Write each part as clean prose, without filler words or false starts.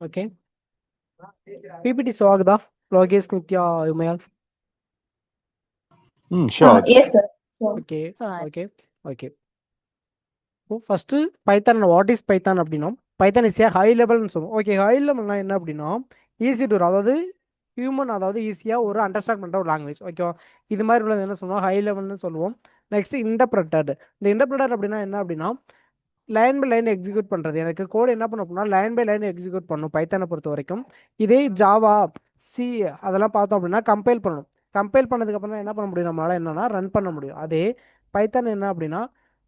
Okay. PPT స్వాగత లోకేష్ నిత్య ఉమయాల్. Sure. Yes, sir. Sure. Okay Sure. Okay okay. First Python what is Python அப்படின்னா Python is A high லெவல்னு சொல்லுவோம். Okay, high லெவல்னா என்ன அப்படின்னா easy to அதாவது human அதாவது ஈஸியாக ஒரு அண்டர்ஸ்டாண்ட் பண்ணுற ஒரு லாங்குவேஜ். ஓகேவா, இது மாதிரி உள்ளது என்ன சொல்லுவோம், ஹை லெவல்னு சொல்லுவோம். Next interpreted. இந்த இன்டர்பிரட்டட் அப்படின்னா என்ன அப்படின்னா லைன் பை லைன் எக்ஸிக்யூட் பண்ணுறது. எனக்கு கோடு என்ன பண்ண அப்படின்னா லைன் பை லைன் எக்ஸிக்யூட் பண்ணும் பைத்தானை பொறுத்த வரைக்கும். இதே ஜாவா சி அதெல்லாம் பார்த்தோம் அப்படின்னா கம்பைல் பண்ணணும். கம்பைல் பண்ணதுக்கப்புறம் தான் என்ன பண்ண முடியும், நம்மளால் என்னன்னா ரன் பண்ண முடியும். அதே பைத்தான் என்ன அப்படின்னா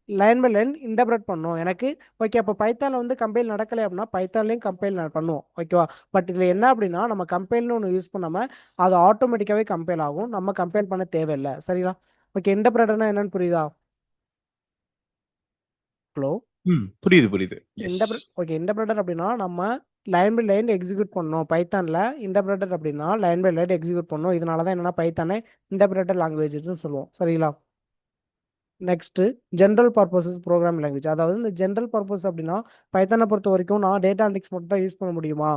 லைன் பை லைன் இன்டர்பிரட் பண்ணும் எனக்கு. ஓகே, அப்போ பைத்தானில் வந்து கம்பைல் நடக்கலை அப்படின்னா பைத்தான்லேயும் கம்பைல் பண்ணுவோம். ஓகேவா, பட் இதில் என்ன அப்படின்னா நம்ம கம்பைல்னு ஒன்று யூஸ் பண்ணாமல் அது ஆட்டோமேட்டிக்காகவே கம்பைல் ஆகும், நம்ம கம்பைல் பண்ண தேவையில்லை. சரிங்களா? ஓகே, இன்டர்பிரட்டர்னா என்னன்னு புரியுதா? ஹலோ, புரியுது. Yes. ஓகே, இன்டர்பிரட்டர் அப்படின்னா நம்ம லைன் பை லைன் எக்ஸிக்யூட் பண்ணோம் பைத்தானில். இன்டர்பிரட்டர் அப்படின்னா லைன் பை லைன் எக்ஸிக்யூட் பண்ணோம். இதனால தான் என்னன்னா பைத்தானே இன்டர்பிரட்டர் லாங்குவேஜஸ்னு சொல்லுவோம். சரிங்களா? Next general purposes program language. அதாவது இந்த ஜென்ரல் பர்பஸ் அப்படின்னா பைத்தானை பொறுத்த வரைக்கும் நான் டேட்டா அனலிட்டிக்ஸ் மட்டும் தான் யூஸ் பண்ண முடியுமா?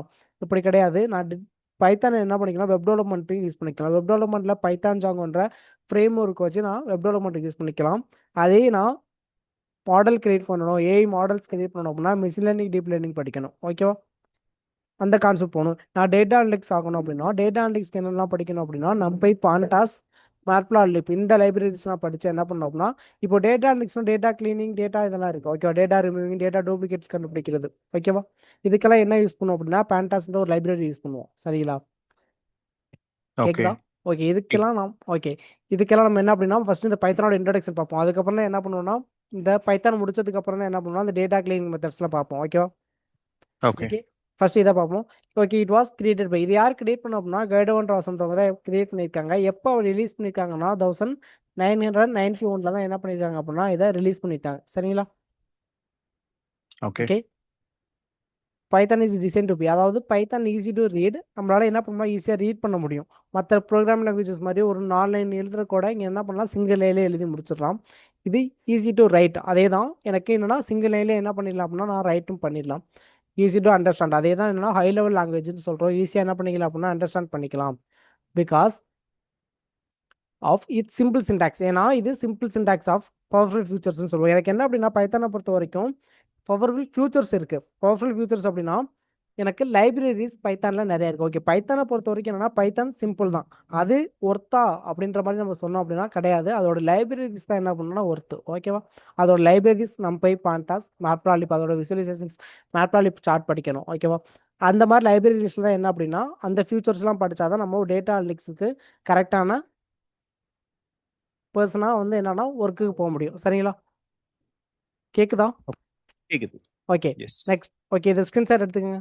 இப்படி கிடையாது. நான் பைத்தானை என்ன பண்ணிக்கலாம், வெப் டெவலப்மெண்ட்டையும் யூஸ் பண்ணிக்கலாம். வெப் டெவலப்மெண்ட்டில் பைத்தான் ஜாங்கோன்ற ஃப்ரேம் ஒர்க் வச்சு நான் வெப் டெவலப்மெண்ட்டுக்கு யூஸ் பண்ணிக்கலாம். அதே நான் மாடல் கிரியேட் பண்ணணும், ஏஐ மாடல்ஸ் கிரியேட் பண்ணணும் அப்படின்னா மிஷின் லேர்னிங் டீப் லேர்னிங் படிக்கணும். ஓகேவா, அந்த கான்செப்ட் போகணும். நான் டேட்டா அனலிட்டிக்ஸ் ஆகணும் அப்படின்னா டேட்டா அனலிட்டிக்ஸ்க்கு என்னெல்லாம் படிக்கணும் அப்படின்னா நம்பை, பாண்டாஸ், மேட்ப்ளாட்லிப் இந்த லைப்ரரிஸ்லாம் படித்து என்ன பண்ணணும் அப்படின்னா இப்போ டேட்டா அனலிட்டிக்ஸ்னா டேட்டா கிளீனிங் டேட்டா இதெல்லாம் இருக்குது. ஓகேவா, டேட்டா ரிமூவிங், டேட்டா டூப்ளிகேட்ஸ் கண்டுபிடிக்கிறது. ஓகேவா, இதுக்கெல்லாம் என்ன யூஸ் பண்ணுவோம் அப்படின்னா பேண்டாஸ் ஒரு லைப்ரரி யூஸ் பண்ணுவோம். சரிங்களா? கேக்குதா? ஓகே, இதுக்கெல்லாம் நம்ம என்ன அப்படின்னா ஃபர்ஸ்ட் இந்த பைத்தானோட இன்ட்ரோடக்ஷன் பார்ப்போம். அதுக்கப்புறம் தான் என்ன பண்ணுவோம்னா இந்த பைத்தான் முடிச்சதுக்கு அப்புறம் தான் என்ன பண்ணுவோம் அந்த டேட்டா கிளீனிங் மெத்தட்ஸ்லாம் பார்ப்போம். ஓகேவா, Okay. ஃபர்ஸ்ட் இதை பார்ப்போம். Okay, it was created by இது யார் கிரியேட் பண்ணோம் அப்படின்னா கைடவன் ராசன்றவங்க தான் கிரியேட் பண்ணியிருக்காங்க. எப்போ ரிலீஸ் பண்ணியிருக்காங்கன்னா 1991 தான் என்ன பண்ணியிருக்காங்க அப்படின்னா இதை ரிலீஸ் பண்ணிட்டாங்க. சரிங்களா? Okay. Okay, Python is design to be அதாவது பைத்தான் ஈஸி டு ரீட். நம்மளால என்ன பண்ணலாம், ஈஸியாக ரீட் பண்ண முடியும். மற்ற ப்ரோக்ராம் லாங்குவேஜஸ் மாதிரி ஒரு 4 லைன் எழுதுற கூட இங்கே என்ன பண்ணலாம் சிங்கிள் லைன்லேயே எழுதி முடிச்சிடலாம். இது ஈஸி டு ரைட். அதே தான் எனக்கு என்னன்னா சிங்கிள் லைன்லேயே என்ன பண்ணிடலாம் அப்படின்னா நான் ரைட்டும் பண்ணிடலாம். Easy to understand. அதே தான் என்னன்னா ஹை லெவல் லாங்குவேஜ்னு சொல்கிறோம். ஈஸியாக என்ன பண்ணிக்கலாம் அப்படின்னா அண்டர்ஸ்டாண்ட் பண்ணிக்கலாம் because of it simple syntax. ஏன்னா இது சிம்பிள் சின்டாக்ஸ் ஆஃப் பவர்ஃபுல் ஃபியூச்சர்ஸ்னு சொல்லுவோம். எனக்கு என்ன அப்படின்னா பைத்தானை பொறுத்த வரைக்கும் பவர்ஃபுல் ஃபியூச்சர்ஸ் இருக்குது. பவர்ஃபுல் ஃபியூச்சர்ஸ் அப்படின்னா எனக்கு லைப்ரரிஸ் பைத்தானில் நிறைய இருக்குது. ஓகே, பைத்தானை பொறுத்த வரைக்கும் என்னன்னா பைத்தான் சிம்பிள் தான், அது ஒர்த்தா அப்படின்ற மாதிரி நம்ம சொன்னோம் அப்படின்னா கிடையாது. அதோட லைப்ரரிஸ் தான் என்ன பண்ணணும்னா ஒர்த்து. ஓகேவா, அதோட லைப்ரரிஸ் நம்பை, பாண்டாஸ், மேட்ப்ளாட்லிப் அதோட விசுவலைசேஷன்ஸ் மேட்ப்ளாட்லிப் சார்ட் படிக்கணும். ஓகேவா, அந்த மாதிரி லைப்ரரிஸ்ல தான் என்ன அப்படின்னா அந்த ஃபியூச்சர்ஸ்லாம் படித்தாதான் நம்ம டேட்டா அனலிட்டிக்ஸுக்கு கரெக்டான பர்சனாக வந்து என்னன்னா ஒர்க்குக்கு போக முடியும். சரிங்களா? கேக்குதா? கேக்குது. Okay, Yes. நெக்ஸ்ட். ஓகே, இது ஸ்கிரீன்ஷாட் எடுத்துக்கங்க.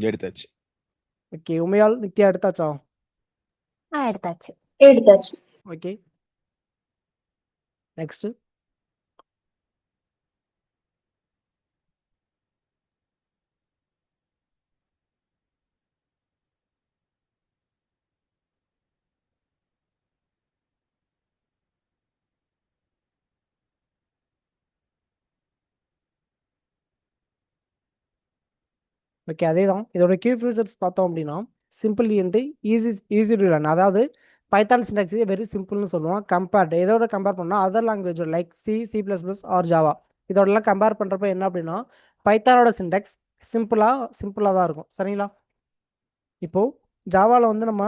எடுத்தாச்சு. ஓகே, உமையால் நித்யா எடுத்தாச்சா? எடுத்தாச்சு. எடுத்தாச்சு. Okay, next. ஓகே, அதே தான் இதோட கீ ஃபீச்சர்ஸ் பார்த்தோம் அப்படின்னா simple into easy to learn. அதாவது பைத்தான் சின்டாக்ஸ் வெரி சிம்பிள்னு சொல்லுவோம். கம்பேர்ட் எதோட கம்பேர் பண்ணால் other language like C++ or Java இதோடலாம் கம்பேர் பண்ணுறப்ப என்ன அப்படின்னா பைத்தானோட சின்டாக்ஸ் சிம்பிளாக தான் இருக்கும். சரிங்களா? இப்போது ஜாவாவில் வந்து நம்ம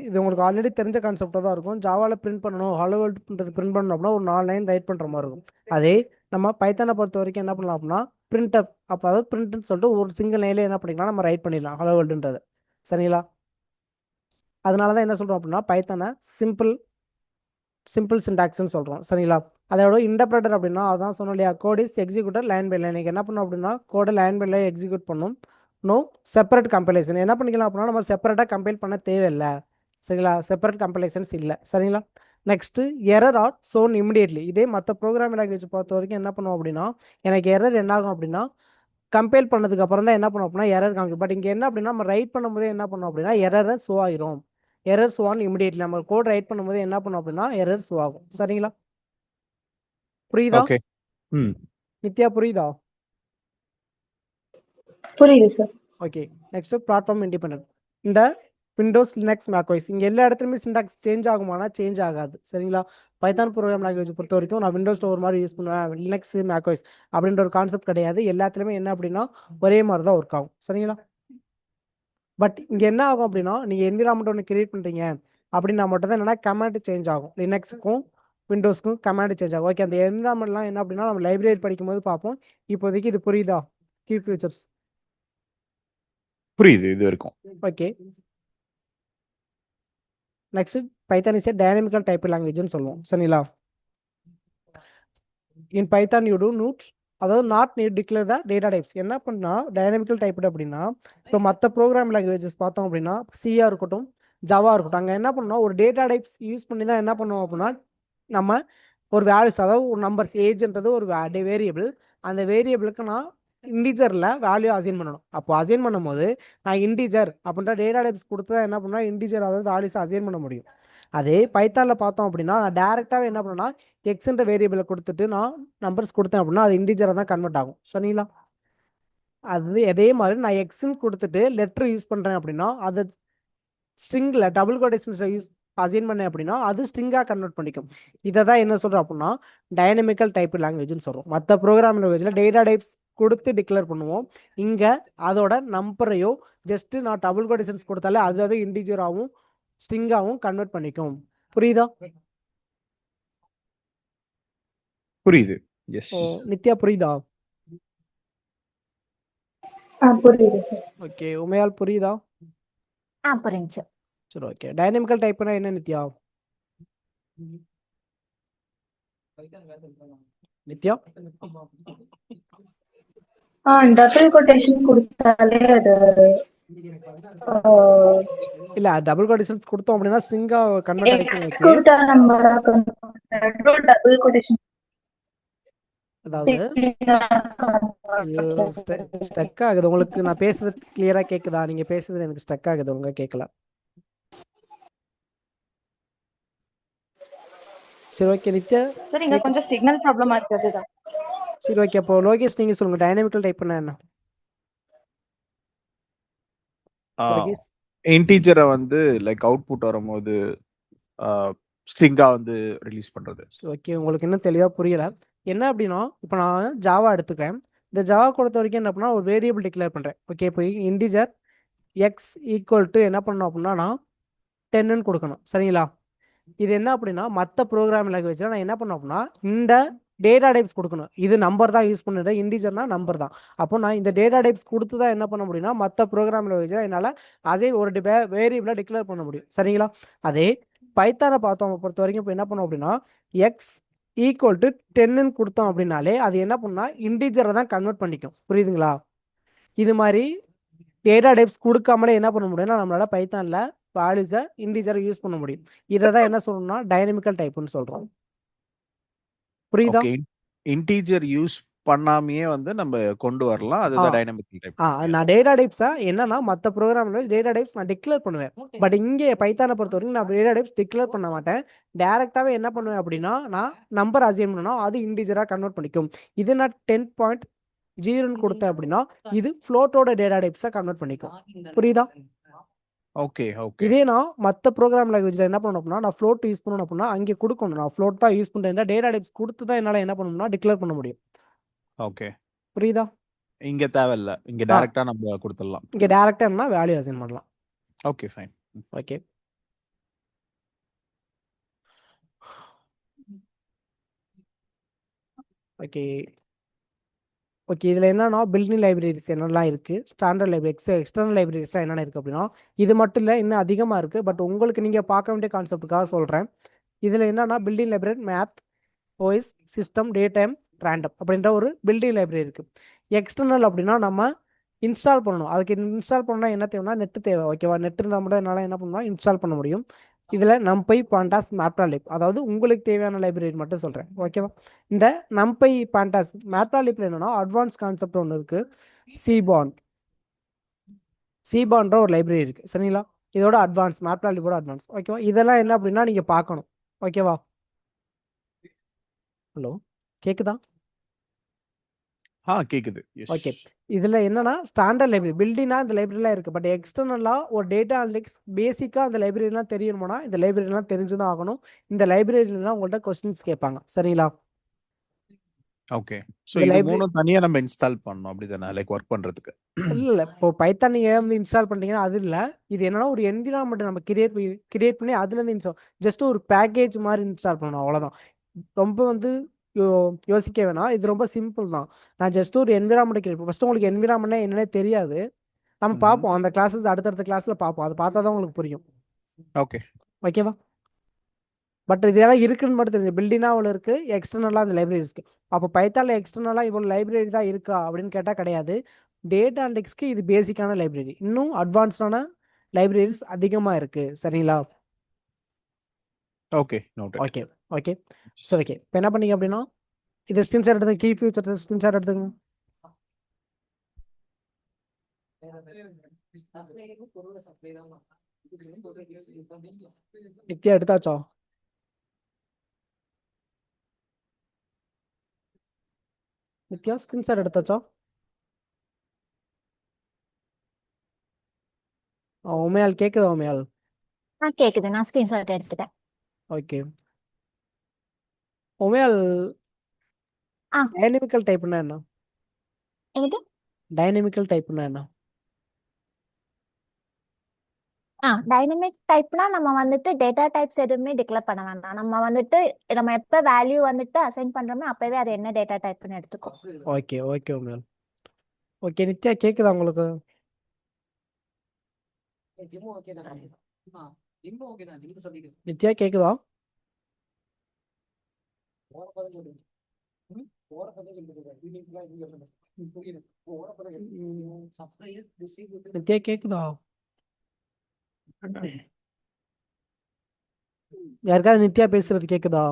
இது உங்களுக்கு ஆல்ரெடி தெரிஞ்ச கான்செப்டாக தான் இருக்கும். ஜாவாவில் பிரிண்ட் பண்ணணும், ஹலோ வேர்ல்டுன்றது பிரிண்ட் பண்ணணும் அப்படின்னா ஒரு 4 லைன் ரைட் பண்ணுற மாதிரி இருக்கும். அதே நம்ம பைத்தானை பொறுத்த வரைக்கும் என்ன பண்ணலாம் அப்படின்னா பிரிண்டப் அப்போ அதாவது பிரிண்ட்னு சொல்லிட்டு ஒரு சிங்கிள் லைன்லேயே என்ன பண்ணிக்கலாம் நம்ம ரைட் பண்ணிடலாம் ஹலோ வேர்ல்டுன்றது. சரிங்களா? அதனால தான் என்ன சொல்கிறோம் அப்படின்னா பைத்தானை சிம்பிள் சின்டாக்ஸ்னு சொல்கிறோம். சரிங்களா? அதோட இன்டர்பிரட்டர் அப்படின்னா அதான் சொன்னோம் இல்லையா, code is executor line by line. நீங்கள் என்ன பண்ணணும் அப்படின்னா கோடை லைன் பை லைன் எக்ஸிக்யூட் பண்ணணும். No separate compilation. என்ன பண்ணிக்கலாம் அப்படின்னா நம்ம செப்பரேட்டாக கம்பைல் பண்ண தேவையில்லை. சரிங்களா? செப்பரேட் கம்பைலேஷன்ஸ் இல்லை. சரிங்களா? Next error are shown immediately. இதே மற்ற ப்ரோக்ராம் லாங்குவேஜ் பொறுத்த வரைக்கும் என்ன பண்ணுவோம் அப்படின்னா எனக்கு எரர் என்ன ஆகும் அப்படின்னா கம்பைல் பண்ணதுக்கு அப்புறம் தான் என்ன பண்ணுவோம் அப்படின்னா எரர் காமிக்கும். பட் இங்கே என்ன அப்படின்னா நம்ம ரைட் பண்ணும்போதே என்ன பண்ணுவோம் அப்படின்னா எரரை ஷோ ஆயிரும். Error show on immediately. நம்ம கோட் ரைட் பண்ணும்போது என்ன பண்ணுவோம் அப்படின்னா எரர் ஷோ ஆகும். சரிங்களா? புரியுதா? Okay. ம் நித்யா புரியுதா? புரியுது sir. Okay, next platform independent. இந்த விண்டோஸ் லினக்ஸ் மேக்ஓஎஸ் இங்கே எல்லா இடத்துலையுமே சிண்டாக்ஸ் சேஞ்ச் ஆகுமானா சேஞ்ச் ஆகாது. சரிங்களா? பைத்தான் ப்ரோக்ராம் லாங்குவேஜ் பொறுத்த வரைக்கும் நான் விண்டோஸில் ஒரு மாதிரி யூஸ் பண்ணுவேன், லினக்ஸ் மேக்ஓஎஸ் அப்படின்ற ஒரு கான்செப்ட் கிடையாது. எல்லாத்துலேயுமே என்ன அப்படின்னா ஒரே மாதிரி தான் ஒர்க் ஆகும். சரிங்களா? பட் இங்கே என்ன ஆகும் அப்படின்னா நீங்கள் என்விரான்மெண்ட் ஒன்று கிரியேட் பண்ணுறீங்க அப்படின்னா மட்டும் தான் என்னன்னா கமாண்ட் சேஞ்ச் ஆகும். லினக்ஸுக்கும் விண்டோஸ்க்கும் கமாண்ட் சேஞ்ச் ஆகும். ஓகே, அந்த என்விரான்மெண்ட்லாம் என்ன அப்படின்னா நம்ம லைப்ரரி படிக்கும்போது பார்ப்போம். இப்போதைக்கு இது புரியுதா? கீ ஃபியூச்சர்ஸ் புரியுது இது வரைக்கும். Okay. Next Python is a dynamical type லாங்குவேஜ்னு சொல்லுவோம். சரிங்களா? In Python you do not, அதாவது not need declare the data types. என்ன பண்ணா டைனமிக்கல் டைப் அப்படின்னா இப்போ மற்ற ப்ரோக்ராம் லாங்குவேஜஸ் பார்த்தோம் அப்படின்னா சியா இருக்கட்டும் ஜாவா இருக்கட்டும், அங்கே என்ன பண்ணோம் ஒரு டேட்டா டைப்ஸ் யூஸ் பண்ணி தான் என்ன பண்ணுவோம் அப்படின்னா நம்ம ஒரு வேல்யூஸ், அதாவது ஒரு நம்பர்ஸ் ஏஜ்ன்றது ஒரு வேரியபிள், அந்த வேரியபிளுக்கு நான் இன்டிஜரில் வேல்யூ அசைன் பண்ணணும். அப்போ அசைன் பண்ணும்போது நான் இன்டிஜர் அப்படின்ற டேட்டா டைப்ஸ் கொடுத்து தான் என்ன பண்ணால் இன்டிஜர் அதாவது வேல்யூஸ் அசைன் பண்ண முடியும். அதே பைத்தானில் பார்த்தோம் அப்படின்னா நான் டேரெக்டாகவே என்ன பண்ணேன்னா எக்ஸ்ன்ற வேரியபிளை கொடுத்துட்டு நான் நம்பர்ஸ் கொடுத்தேன் அப்படின்னா அது இன்டிஜராக தான் கன்வெர்ட் ஆகும். சரிங்களா? அது அதே மாதிரி நான் எக்ஸ்ன்னு கொடுத்துட்டு லெட்டர் யூஸ் பண்ணுறேன் அப்படின்னா அது ஸ்ட்ரிங்கில் டபுள் கோட்டேஷன்ஸில் யூஸ் அசைன் பண்ணேன் அப்படின்னா அது ஸ்ட்ரிங்காக கன்வெர்ட் பண்ணிக்கும். இதை தான் என்ன சொல்கிறோம் அப்படின்னா டைனமிக்கல் டைப் லாங்குவேஜ்னு சொல்கிறோம். மற்ற ப்ரோக்ராம் லாங்குவேஜில் டேட்டா டைப்ஸ் கொடுத்து டிக்ளேர் பண்ணுவோம். இங்கே அதோட நம்பரையோ ஜஸ்ட்டு நான் டபுள் கோட்டேஷன்ஸ் கொடுத்தாலே அதுவே இன்டிஜராகவும் ஸ்ட்ரிங்காகவும் கன்வெர்ட் பண்ணிக்கும். புரியுதா? புரியுது. எஸ். நித்யா புரியுதா? புரியுது சார். ஓகே, உமையால் புரியுதா? புரிஞ்சு. சரி, ஓகே. டைனமிக்கல் டைப்னா என்ன நித்யா? நித்யா டபுள் கொட்டேஷன் கொடுத்தாலே அது இல்ல டபுள் கோட்டேஷன்ஸ் கொடுத்தோம் அப்படின்னா ஸ்ட்ரிங்கா கன்வெர்ட் ஆயிக்கும். ஓகே, கொடுத்தா நம்பரா டபுள் கொட்டேஷன் அதாவது ஸ்டக் ஆகுது. உங்களுக்கு நான் பேசுறது கிளியரா கேக்குதா? நீங்க பேசுறது எனக்கு ஸ்டக் ஆகுது, உங்க கேட்கல. சரி, ஓகே நித்யா. சார் இங்க கொஞ்சம் சிக்னல் ப்ராப்ளமா இருக்குது. சரி, ஓகே. அப்போ லோகேஷ் நீங்க சொல்லுங்க டைனமிக்கல் டைப்னா என்ன? லோகேஷ் இன்டீஜரை வந்து லைக் அவுட்புட் வரும்போது ஸ்ட்ரிங்கா வந்து ரிலீஸ் பண்றது. ஓகே, உங்களுக்கு இன்னும் தெளிவாக புரியல. என்ன அப்படின்னா இப்போ நான் ஜாவா எடுத்துக்கிறேன். இந்த ஜாவா கொடுத்த வரைக்கும் என்ன பண்ணால் ஒரு வேரியபிள் டிக்ளேர் பண்ணுறேன். ஓகே, இப்போ இன்டிஜர் எக்ஸ் ஈக்குவல் டு என்ன பண்ணணும் அப்படின்னா நான் 10ன்னு கொடுக்கணும். சரிங்களா? இது என்ன அப்படின்னா மற்ற ப்ரோக்ராம் லாங்குவேஜில் நான் என்ன பண்ணணும் அப்படின்னா இந்த டேட்டா டைப்ஸ் கொடுக்கணும். இது நம்பர் தான் யூஸ் பண்ணுறது, இன்டிஜர்னா நம்பர் தான். அப்போ நான் இந்த டேட்டா டைப்ஸ் கொடுத்து தான் என்ன பண்ண முடியும்னா மற்ற ப்ரோக்ராம் லாங்குவேஜில் என்னால் அதே ஒரு வேரியபிளாக டிக்ளேர் பண்ண முடியும். சரிங்களா? அதே பைத்தானை பார்த்தோம் பொறுத்த வரைக்கும் இப்போ என்ன பண்ணோம் அப்படின்னா எக்ஸ் ஈக்குவல் டு 10ன்னு கொடுத்தோம் அப்படின்னாலே அது என்ன பண்ணா இன்டிஜரை தான் கன்வெர்ட் பண்ணிக்கும். புரியுதுங்களா? இது மாதிரி டேட்டா டைப்ஸ் கொடுக்காமலே என்ன பண்ண முடியும்னா நம்மளால பைத்தானில் வேல்யூஸை இன்டிஜரை யூஸ் பண்ண முடியும். இதை தான் என்ன சொல்லணும்னா டைனமிக்கல் டைப்னு சொல்கிறோம். புரியுதா? இன்டீஜர் யூஸ் பண்ணாமையே வந்து நம்ம கொண்டு வரலாம். அதுதான் டைனமிக்கல் டைப். நான் டேட்டா டைப்ஸா என்னன்னா மற்ற ப்ரோக்ராம்ல டேட்டா டைப்ஸ் நான் டிக்ளேர் பண்ணுவேன். பட் இங்கே பைத்தானை பொறுத்த வரைக்கும் நான் டேட்டா டைப்ஸ் டிக்ளேர் பண்ண மாட்டேன். டேரெக்டாகவே என்ன பண்ணுவேன் அப்படின்னா நான் நம்பர் அசைன் பண்ணணும், அது இன்டிஜராக கன்வெர்ட் பண்ணிக்கும். இது நான் 10.0ன்னு கொடுத்தேன் அப்படின்னா இது ஃப்ளோட்டோட டேட்டா டைப்ஸை கன்வெர்ட் பண்ணிக்கும். புரியுதா? Okay okay. இதே நான் மற்ற ப்ரோக்ராம் லாங்குவேஜில் என்ன பண்ணணும் அப்படின்னா நான் ஃப்ளோட் யூஸ் பண்ணணும் அப்படின்னா அங்கே கொடுக்கணும். நான் ஃப்ளோட் தான் யூஸ் பண்ணுறேன், டேட்டா டைப்ஸ் கொடுத்து தான் என்னால் என்ன பண்ணணும்னா டிக்ளேர் பண்ண முடியும். ஓகே, புரியுதா? இங்க தேவையில்ல, இங்க டைரக்டா நம்ம கொடுத்துடலாம். இங்கே டேரெக்டாக என்ன வேல்யூ அசைன் பண்ணலாம். Okay fine. Okay, okay, okay. இதில் என்னன்னா பில்டிங் லைப்ரரிஸ் என்னெல்லாம் இருக்குது, ஸ்டாண்டர்ட் லைப்ரரி எக்ஸ்டர்னல் லைப்ரரிஸ்லாம் என்னென்ன இருக்குது அப்படின்னா இது மட்டும் இல்லை, இன்னும் அதிகமாக இருக்குது. பட் உங்களுக்கு நீங்கள் பார்க்க வேண்டிய கான்செப்டுக்காக சொல்கிறேன். இதில் என்னன்னா building library math OS system datetime random அப்படின்ற ஒரு பில்டிங் லைப்ரரி இருக்குது. எக்ஸ்டர்னல் அப்படின்னா நம்ம இன்ஸ்டால் பண்ணணும். அதுக்கு இன்ஸ்டால் பண்ணால் என்ன தேவைன்னா நெட்டு தேவை. ஓகேவா? நெட் இருந்தால் மட்டும் என்னால் என்ன பண்ணணும் இன்ஸ்டால் பண்ண முடியும். இதில் நம்பை பாண்டாஸ் மேட்ப்ளாலிப் அதாவது உங்களுக்கு தேவையான லைப்ரரி மட்டும் சொல்கிறேன். ஓகேவா? இந்த நம்பை பாண்டாஸ் மேட்ப்ளாலிப்பில் என்னன்னா அட்வான்ஸ் கான்செப்ட் ஒன்று இருக்குது, சிபான்ற ஒரு லைப்ரரி இருக்குது. சரிங்களா? இதோட அட்வான்ஸ் மேட்ப்ளாலிப்போட அட்வான்ஸ். ஓகேவா? இதெல்லாம் என்ன அப்படின்னா நீங்கள் பார்க்கணும். ஓகேவா? ஹலோ, கேக்குதா? கேக்குது. ஓகே. எஸ். இதுல என்னன்னா ஸ்டாண்டர்ட் லைப்ரரி பில்டினா இந்த லைப்ரரிலாம் இருக்கு. பட் எக்ஸ்டர்னலா ஒரு டேட்டா அனலிட்டிக்ஸ் பேசிக்கா அந்த லைப்ரரிலாம் தெரியணும்னா இந்த லைப்ரரிலாம் தெரிஞ்சுதான் ஆகணும். இந்த லைப்ரரியிலாம் உங்கள்ட்ட கொஸ்டின்ஸ் கேட்பாங்க. சரிங்களா? ஓகே. ஸோ இந்த இது லைப்ரரி 3ம் தனியா நம்ம இன்ஸ்டால் பண்ணணும் அப்படிதானே? லைக் ஒர்க் பண்றதுக்கு. இல்ல இப்போ பைத்தான் நீங்க வந்து இன்ஸ்டால் பண்றீங்கன்னா அது இல்ல. இது என்னன்னா ஒரு என்விரான்மெண்ட் நம்ம கிரியேட் பண்ணி அதுல இருந்து இன்ஸ்டால் ஜஸ்ட் ஒரு பேக்கேஜ் மாதிரி இன்ஸ்டால் பண்ணணும் அவ்வளவுதான். ரொம்ப வந்து யோசிக்க வேணாம். இது ரொம்ப சிம்பிள் தான். நான் ஜஸ்ட் ஒரு என்விரான்மெண்ட் கிரியேட் ஃபர்ஸ்ட் உங்களுக்கு என்விரான்மெண்ட் என்னன்னே தெரியாது. நம்ம பார்ப்போம் அந்த கிளாஸஸ் அடுத்தடுத்த கிளாஸ்ல பார்ப்போம். அது பார்த்தா தான் உங்களுக்கு புரியும். ஓகே. ஓகேவா? பட் இதெல்லாம் இருக்குன்னு மட்டும் தெரிஞ்சு பில்டினா அவ்வளோ இருக்கு, எக்ஸ்டர்னலாக அந்த லைப்ரரி இருக்கு. அப்போ பைத்தான்ல எக்ஸ்டர்னலாக இவ்வளோ லைப்ரரி தான் இருக்கா அப்படின்னு கேட்டால் கிடையாது. டேட்டா அனலிட்டிக்ஸ்க்கு இது பேசிக்கான லைப்ரரி. இன்னும் அட்வான்ஸ்டான லைப்ரரிஸ் அதிகமாக இருக்கு. சரிங்களா? ஓகே. நோட்டட். ஓகே. ஓகே. சரி. ஓகே. இப்போ என்ன பண்ணீங்க அப்படின்னா இது ஸ்கிரீன்ஷாட் எடுத்துங்க. கீ ஃபியூச்சர்ஸ் ஸ்கிரீன்ஷாட் எடுத்துங்க. நித்யா எடுத்தாச்சா? நித்யா ஸ்கிரீன்ஷாட் எடுத்தாச்சா? உமையால் கேட்குதா? உமையால் கேக்குது. நான் ஸ்கிரீன்ஷாட் எடுத்துட்டேன். ஓகே. உமையால் ஆ டைனமிக்கல் டைப்னா என்ன? என்னது? டைனமிக்கல் டைப்னா என்ன? டைனமிக் டைப்னா நம்ம வந்துட்டு டேட்டா டைப்ஸ் எதுவுமே டிக்ளேர் பண்ண வேண்டாம். நம்ம எப்ப வேல்யூ வந்துட்டு அசைன் பண்றோமோ அப்பவே அது என்ன டேட்டா டைப்னு எடுத்துக்கோ. Okay. Okay Umaiyal. Okay. Nithya கேட்குதா உங்களுக்கு? நித்யா கேட்குதா? நித்யா கேட்குதா? யாருக்காவது நித்யா பேசுறது கேட்குதா?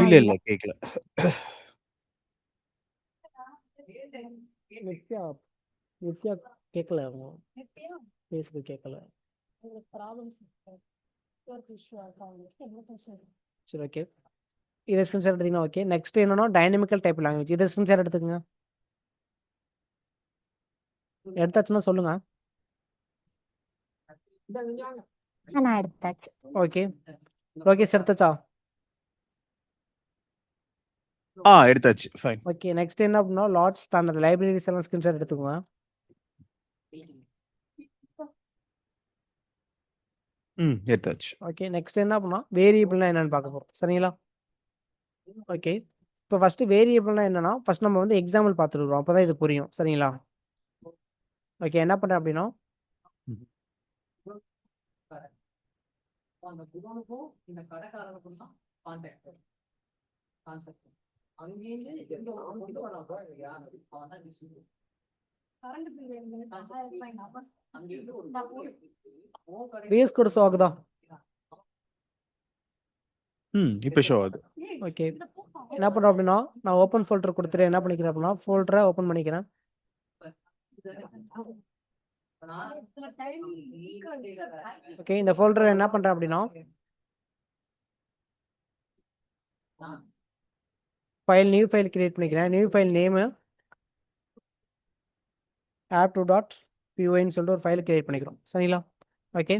இல்ல இல்ல. கேக்கல. நித்யா நித்யா கேட்கல. பேசுறது கேட்கல. சரி. ஓகே. இதை ஸ்கிரீன்ஷாட் எடுத்தீங்கன்னா ஓகே. நெக்ஸ்ட் என்னன்னா டைனமிக்கல் டைப் லாங்குவேஜ். இதை ஸ்கிரீன்ஷாட் எடுத்துக்கங்க. எடுத்தாச்சுன்னா சொல்லுங்க. நான் எடுத்தாச்சு. ஓகே. லோகேஷ் எடுத்தாச்சா? எடுத்தாச்சு. ஃபைன். ஓகே. நெக்ஸ்ட் என்ன அப்படின்னா லார்ஜ் ஸ்டாண்டர்ட் லைப்ரரிஸ் எல்லாம் ஸ்கிரீன்ஷாட் எடுத்துக்கோங்க. எடுத்தாச்சு. ஓகே. நெக்ஸ்ட் என்ன அப்படின்னா வேரியபிள்னா என்னன்னு பார்க்க போறோம். சரிங்களா? ஓகே. இப்போ ஃபர்ஸ்ட் வேரியபிள்னா என்னன்னா ஃபர்ஸ்ட் நம்ம வந்து எக்ஸாம்பிள் பார்த்துருக்கோம். அப்பதான் இது புரியும். சரிங்களா? ஓகே. என்ன பண்றேன் அப்படின்னா வேஸ் கூட ஷோ ஆகுதா? இப்போ ஷோ ஆகுது. ஓகே. என்ன பண்றோம் அப்படின்னா நான் ஓப்பன் ஃபோல்டர் கொடுத்துட்டு என்ன பண்ணிக்கிறேன் அப்படின்னா ஃபோல்டரை ஓப்பன் பண்ணிக்கிறேன். ஓகே. இந்த ஃபோல்டரை என்ன பண்றேன் அப்படின்னா நியூ ஃபைல் கிரியேட் பண்ணிக்கிறேன். நியூ ஃபைல் நேமு app2.py சொல்லிட்டு ஒரு ஃபைல் கிரியேட் பண்ணிக்கிறோம். சரிங்களா? ஓகே.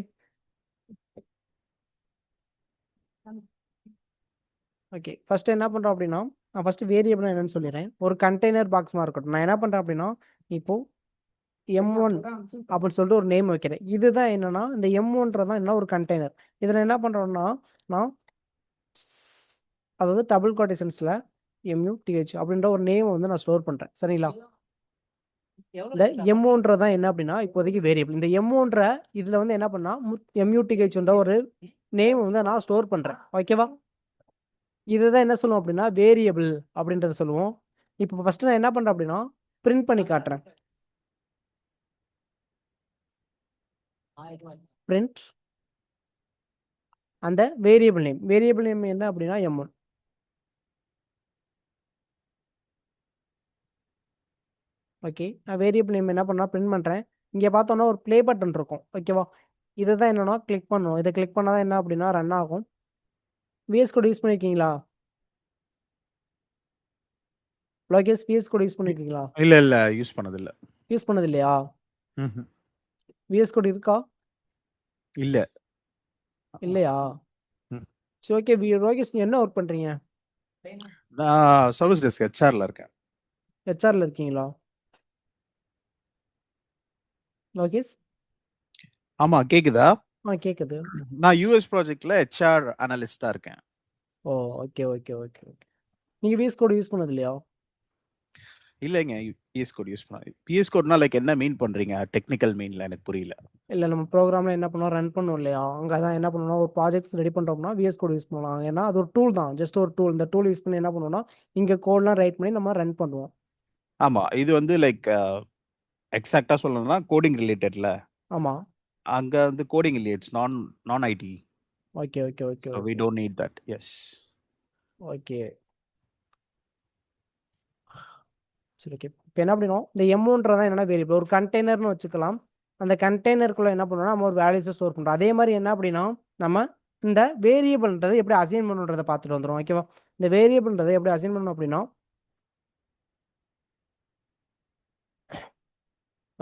ஓகே. ஃபர்ஸ்ட் என்ன பண்றோம் அப்படின்னா நான் ஃபர்ஸ்ட் வேரியபிள் என்னன்னு சொல்லிடுறேன். ஒரு கண்டெய்னர் பாக்ஸ் மாதிரி இருக்கட்டும். நான் என்ன பண்றேன் அப்படின்னா இப்போ M1 அப்படின்னு சொல்லிட்டு ஒரு நேம் வைக்கிறேன். இதுதான் என்னன்னா இந்த M1ன்றதான் என்ன ஒரு கண்டெய்னர். இதில் என்ன பண்றோம்னா நான் அதாவது டபுள் கோட்டேஷன்ஸ்ல MUTH அப்படின்ற ஒரு நேம் வந்து நான் ஸ்டோர் பண்றேன். சரிங்களா? இந்த M1ன்றதான் என்ன அப்படின்னா இப்போதைக்கு வேரியபிள். இந்த M1 இதுல வந்து என்ன பண்ணா MUTHன்ற ஒரு நேம் வந்து நான் ஸ்டோர் பண்றேன். ஓகேவா? இதுதான் என்ன சொல்லுவோம் அப்படின்னா வேரியபிள் அப்படின்றத சொல்லுவோம். இப்போ ஃபர்ஸ்ட் நான் என்ன பண்றேன் அப்படின்னா பிரிண்ட் பண்ணி காட்டுறேன். பிரிண்ட் அந்த வேரியபிள் நேம் என்ன அப்படின்னா M1. ஓகே. நான் வேரியபிள் நேம் என்ன பண்ணா பிரிண்ட் பண்றேன். இங்க பார்த்தோம்னா ஒரு ப்ளே பட்டன் இருக்கும். ஓகேவா? இதுதான் என்னன்னா கிளிக் பண்ணணும். இதை கிளிக் பண்ணாதான் என்ன அப்படின்னா ரன் ஆகும். VS கோட் யூஸ் பண்ணிருக்கீங்களா? லோகேஷ் VS கோட் யூஸ் பண்ணிருக்கீங்களா? இல்ல யூஸ் பண்ணதில்ல. யூஸ் பண்ணது இல்லையா? ம்ஹ்ம். VS கோட் இருக்கா? இல்ல. இல்லையா? ம். சரி ஓகே. லோகேஷ் நீ என்ன ஒர்க் பண்றீங்க? நான் சர்வீஸ் டெஸ்க் ஹெச்ஆர்ல இருக்கேன். ஹெச்ஆர்ல இருக்கீங்களா? லோகேஷ்? ஆமா, கேக்குதா? கேக்குது. நான் யூஎஸ் ப்ராஜெக்ட்ல ஹெச்ஆர் அனலிஸ்டா இருக்கேன். ஓ ஓகே ஓகே ஓகே ஓகே. நீங்க VS கோட் யூஸ் பண்ணது இல்லையா? இல்லைங்க, பிஎஸ் கோட் யூஸ் பண்ண. பிஎஸ் கோட்னா லைக் என்ன மீன் பண்றீங்க? டெக்னிக்கல் மீன்ல எனக்கு புரியல. இல்லை நம்ம ப்ரோக்ராமில் என்ன பண்ணோம், ரன் பண்ணோம் இல்லையா? அங்கே தான் என்ன பண்ணணும்னா ஒரு ப்ராஜெக்ட்ஸ் ரெடி பண்ணுறோம்னா VS கோட் யூஸ் பண்ணலாம். ஏன்னா அது ஒரு டூல் தான், ஜஸ்ட் ஒரு டூல். இந்த டூல் யூஸ் பண்ணி என்ன பண்ணுவோம்னா இங்கே கோட்லாம் ரைட் பண்ணி நம்ம ரன் பண்ணுவோம். ஆமா, இது வந்து லைக் எக்ஸாக்டா சொல்லணும்னா கோடிங் ரிலேட்டட்ல. ஆமாம். அங்க வந்து கோடிங் இல்லையே, it's non IT. Okay okay okay so we okay don't need that. Yes. Okay சரி ஓகே. இப்போ என்ன பண்ணிடும், இந்த எம்ன்றதான் என்னன்னா வேரியபிள், ஒரு கண்டெய்னர்னு வச்சுக்கலாம். அந்த கண்டெய்னருக்குள்ளே என்ன பண்ணணும்னா நம்ம ஒரு வேல்யூஸை ஸ்டோர் பண்ணுறோம். அதே மாதிரி என்ன அப்படின்னா நம்ம இந்த வேரியபிள்ன்றதை எப்படி அசைன் பண்ணுன்றதை பார்த்துட்டு வந்துடும். ஓகேவா? இந்த வேரியபிள்ன்றதை எப்படி அசைன் பண்ணணும் அப்படின்னா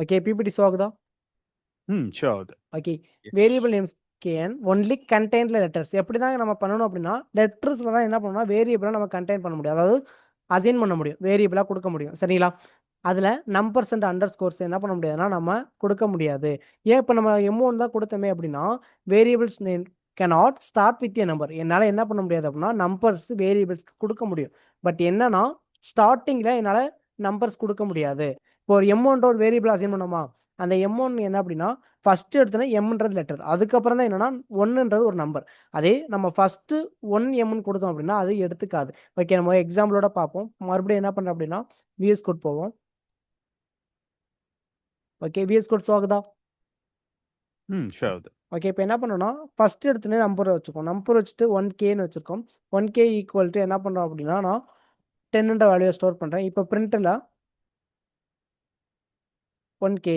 ஓகே பிபிடி ஷோ ஆகுதா? Sure. Okay. Yes. Variable names can only கண்டெய்ன்ல லெட்டர்ஸ். எப்படி தான் நம்ம பண்ணணும் அப்படின்னா லெட்டர்ஸில் தான் என்ன பண்ணணும்னா வேரியபிளாக நம்ம கண்டெயின் பண்ண முடியும், அதாவது அசைன் பண்ண முடியும், வேரியபிளாக கொடுக்க முடியும். சரிங்களா? அதில் நம்பர்ஸ் அண்ட் அண்டர் ஸ்கோர்ஸ் என்ன பண்ண முடியாதுன்னா நம்ம கொடுக்க முடியாது. ஏன் இப்போ நம்ம M1 தான் கொடுத்தோமே அப்படின்னா variables name cannot start with A number. என்னால் என்ன பண்ண முடியாது அப்படின்னா நம்பர்ஸ் வேரியபிள்ஸ்க்கு கொடுக்க முடியும். பட் என்னன்னா ஸ்டார்டிங்கில் என்னால் நம்பர்ஸ் கொடுக்க முடியாது. இப்போ ஒரு M1 ஒரு வேரியபிள் அசைன் பண்ணோமா, அந்த M1 என்ன அப்படின்னா ஃபர்ஸ்ட் எடுத்தோன்னா எம்ன்றது லெட்டர், அதுக்கப்புறம் தான் என்னன்னா ஒன்னுன்றது ஒரு நம்பர். அதே நம்ம ஃபர்ஸ்ட் 1M கொடுத்தோம் அப்படின்னா அது எடுத்துக்காது. ஓகே, நம்ம எக்ஸாம்பிளோட பார்ப்போம். மறுபடியும் என்ன பண்ணுறோம் அப்படின்னா VS கோட் போவோம். ஓகே, VS கோட் ஷோ ஆகுதா? ஷூர். ஓகே. இப்போ என்ன பண்ணோம்னா ஃபர்ஸ்ட் எடுத்துனே நம்பரை வச்சுக்கோம். நம்பர் வச்சுட்டு 1Kன்னு வச்சுருக்கோம். 1K ஈக்குவல் டு என்ன பண்ணுறோம் அப்படின்னா நான் 10ன்ற வேல்யூவை ஸ்டோர் பண்ணுறேன். இப்போ பிரிண்டில் 1K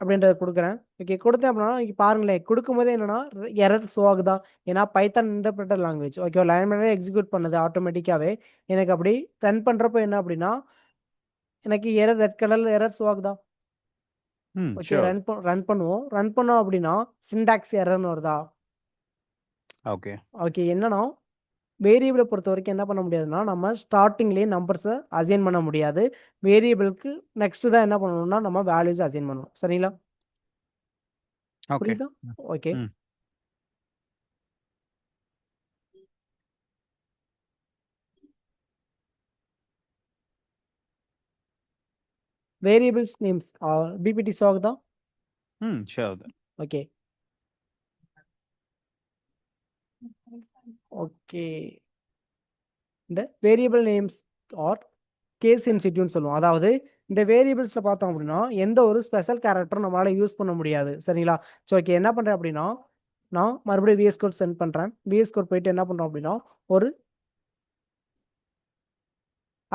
அப்படின்றத கொடுக்குறேன். ஓகே, கொடுத்தேன் அப்படின்னா இங்கே பாருங்களேன், கொடுக்கும்போதே என்னன்னா எரர் ஷோ ஆகுதா? ஏன்னா Python interpreter language. Okay, line மேலே எக்ஸிக்யூட் பண்ணுது ஆட்டோமேட்டிக்காகவே. எனக்கு அப்படி ரன் பண்ணுறப்போ என்ன அப்படின்னா எனக்கு எரர் ரெட் கலரில் எரர் ஷோ ஆகுதா? Okay, sure. ரன் பண்ணுவோம். ரன் பண்ணோம் அப்படின்னா சின்டாக்ஸ் எரர்னு வருதா? ஓகே. ஓகே. என்னன்னா வேரியபிளை பொறுத்த வரைக்கும் என்ன பண்ண முடியாதுன்னா நம்ம ஸ்டார்டிங்லேயே நம்பர்ஸை அசைன் பண்ண முடியாது. வேரியபிளுக்கு நெக்ஸ்ட் தான் என்ன பண்ணணும்னா நம்ம வேல்யூஸ் அசைன் பண்ணணும். சரிங்களா? ஓகே. புரியுதா? ஓகே. ம். வேரியபிள்ஸ் நேம்ஸ் பிபிடி ஷோ ஆகுதா? ஷூர். Okay okay. இந்த வேரியபிள் நேம்ஸ் ஆர் கேஸ் சென்சிட்டிவ்னு சொல்லுவோம். அதாவது இந்த வேரியபிள்ஸில் பார்த்தோம் அப்படின்னா எந்த ஒரு ஸ்பெஷல் கேரக்டரும் நம்மளால் யூஸ் பண்ண முடியாது. சரிங்களா? ஸோ ஓகே, என்ன பண்ணுறேன் அப்படின்னா நான் மறுபடியும் VS கோட் சென்ட் பண்ணுறேன். VS கோட் போயிட்டு என்ன பண்ணுறோம் அப்படின்னா ஒரு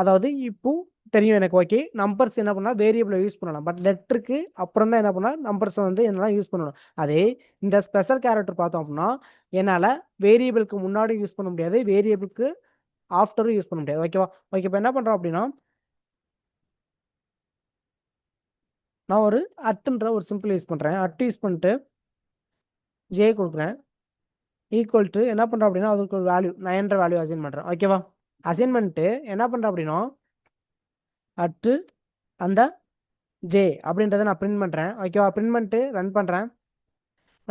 அதாவது இப்போ தெரியும் எனக்கு. ஓகே, நம்பர்ஸ் என்ன பண்ணால் வேரியபிளை யூஸ் பண்ணலாம், பட் லெட்டருக்கு அப்புறம் தான் என்ன பண்ணால் நம்பர்ஸை வந்து என்னால் யூஸ் பண்ணணும். அதே இந்த ஸ்பெஷல் கேரக்டர் பார்த்தோம் அப்படின்னா என்னால் வேரியபிளுக்கு முன்னாடி யூஸ் பண்ண முடியாது, வேரியபிளுக்கு ஆஃப்டரும் யூஸ் பண்ண முடியாது. ஓகேவா? ஓகே, இப்போ என்ன பண்ணுறோம் அப்படின்னா நான் ஒரு அட்டுன்ற ஒரு சிம்பிள் யூஸ் பண்ணுறேன். அட்டு யூஸ் பண்ணிட்டு ஜே கொடுக்குறேன். ஈக்குவல் டு என்ன பண்ணுறோம் அப்படின்னா அதுக்கு ஒரு வேல்யூ 9ன்ற வேல்யூ அசைன் பண்ணுறேன். ஓகேவா? அசைன் பண்ணிட்டு என்ன பண்ணுறேன் அப்படின்னா அட்டு அந்த ஜே அப்படின்றத நான் பிரிண்ட் பண்ணுறேன். ஓகேவா? பிரிண்ட் பண்ணிட்டு ரன் பண்ணுறேன்.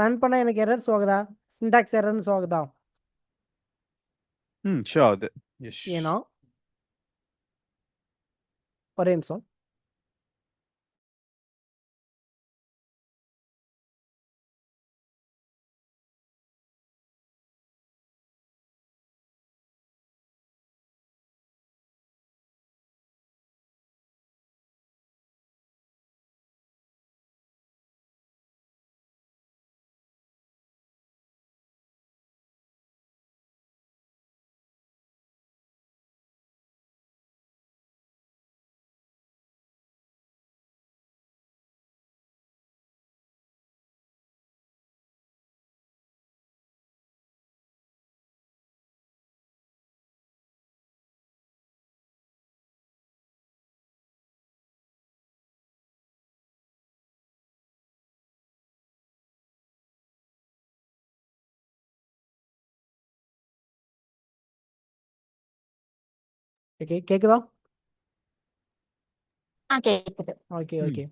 ரன் பண்ணால் எனக்கு எரர் ஷோ ஆகுதா? சின்டாக்ஸ் எரர்னு ஷோ ஆகுதா? ஷூர். எஸ். ஏன்னா ஒரே நிமிஷம். ஓகே கேக்குதா? கேக்குது. ஓகே ம். ஓகே.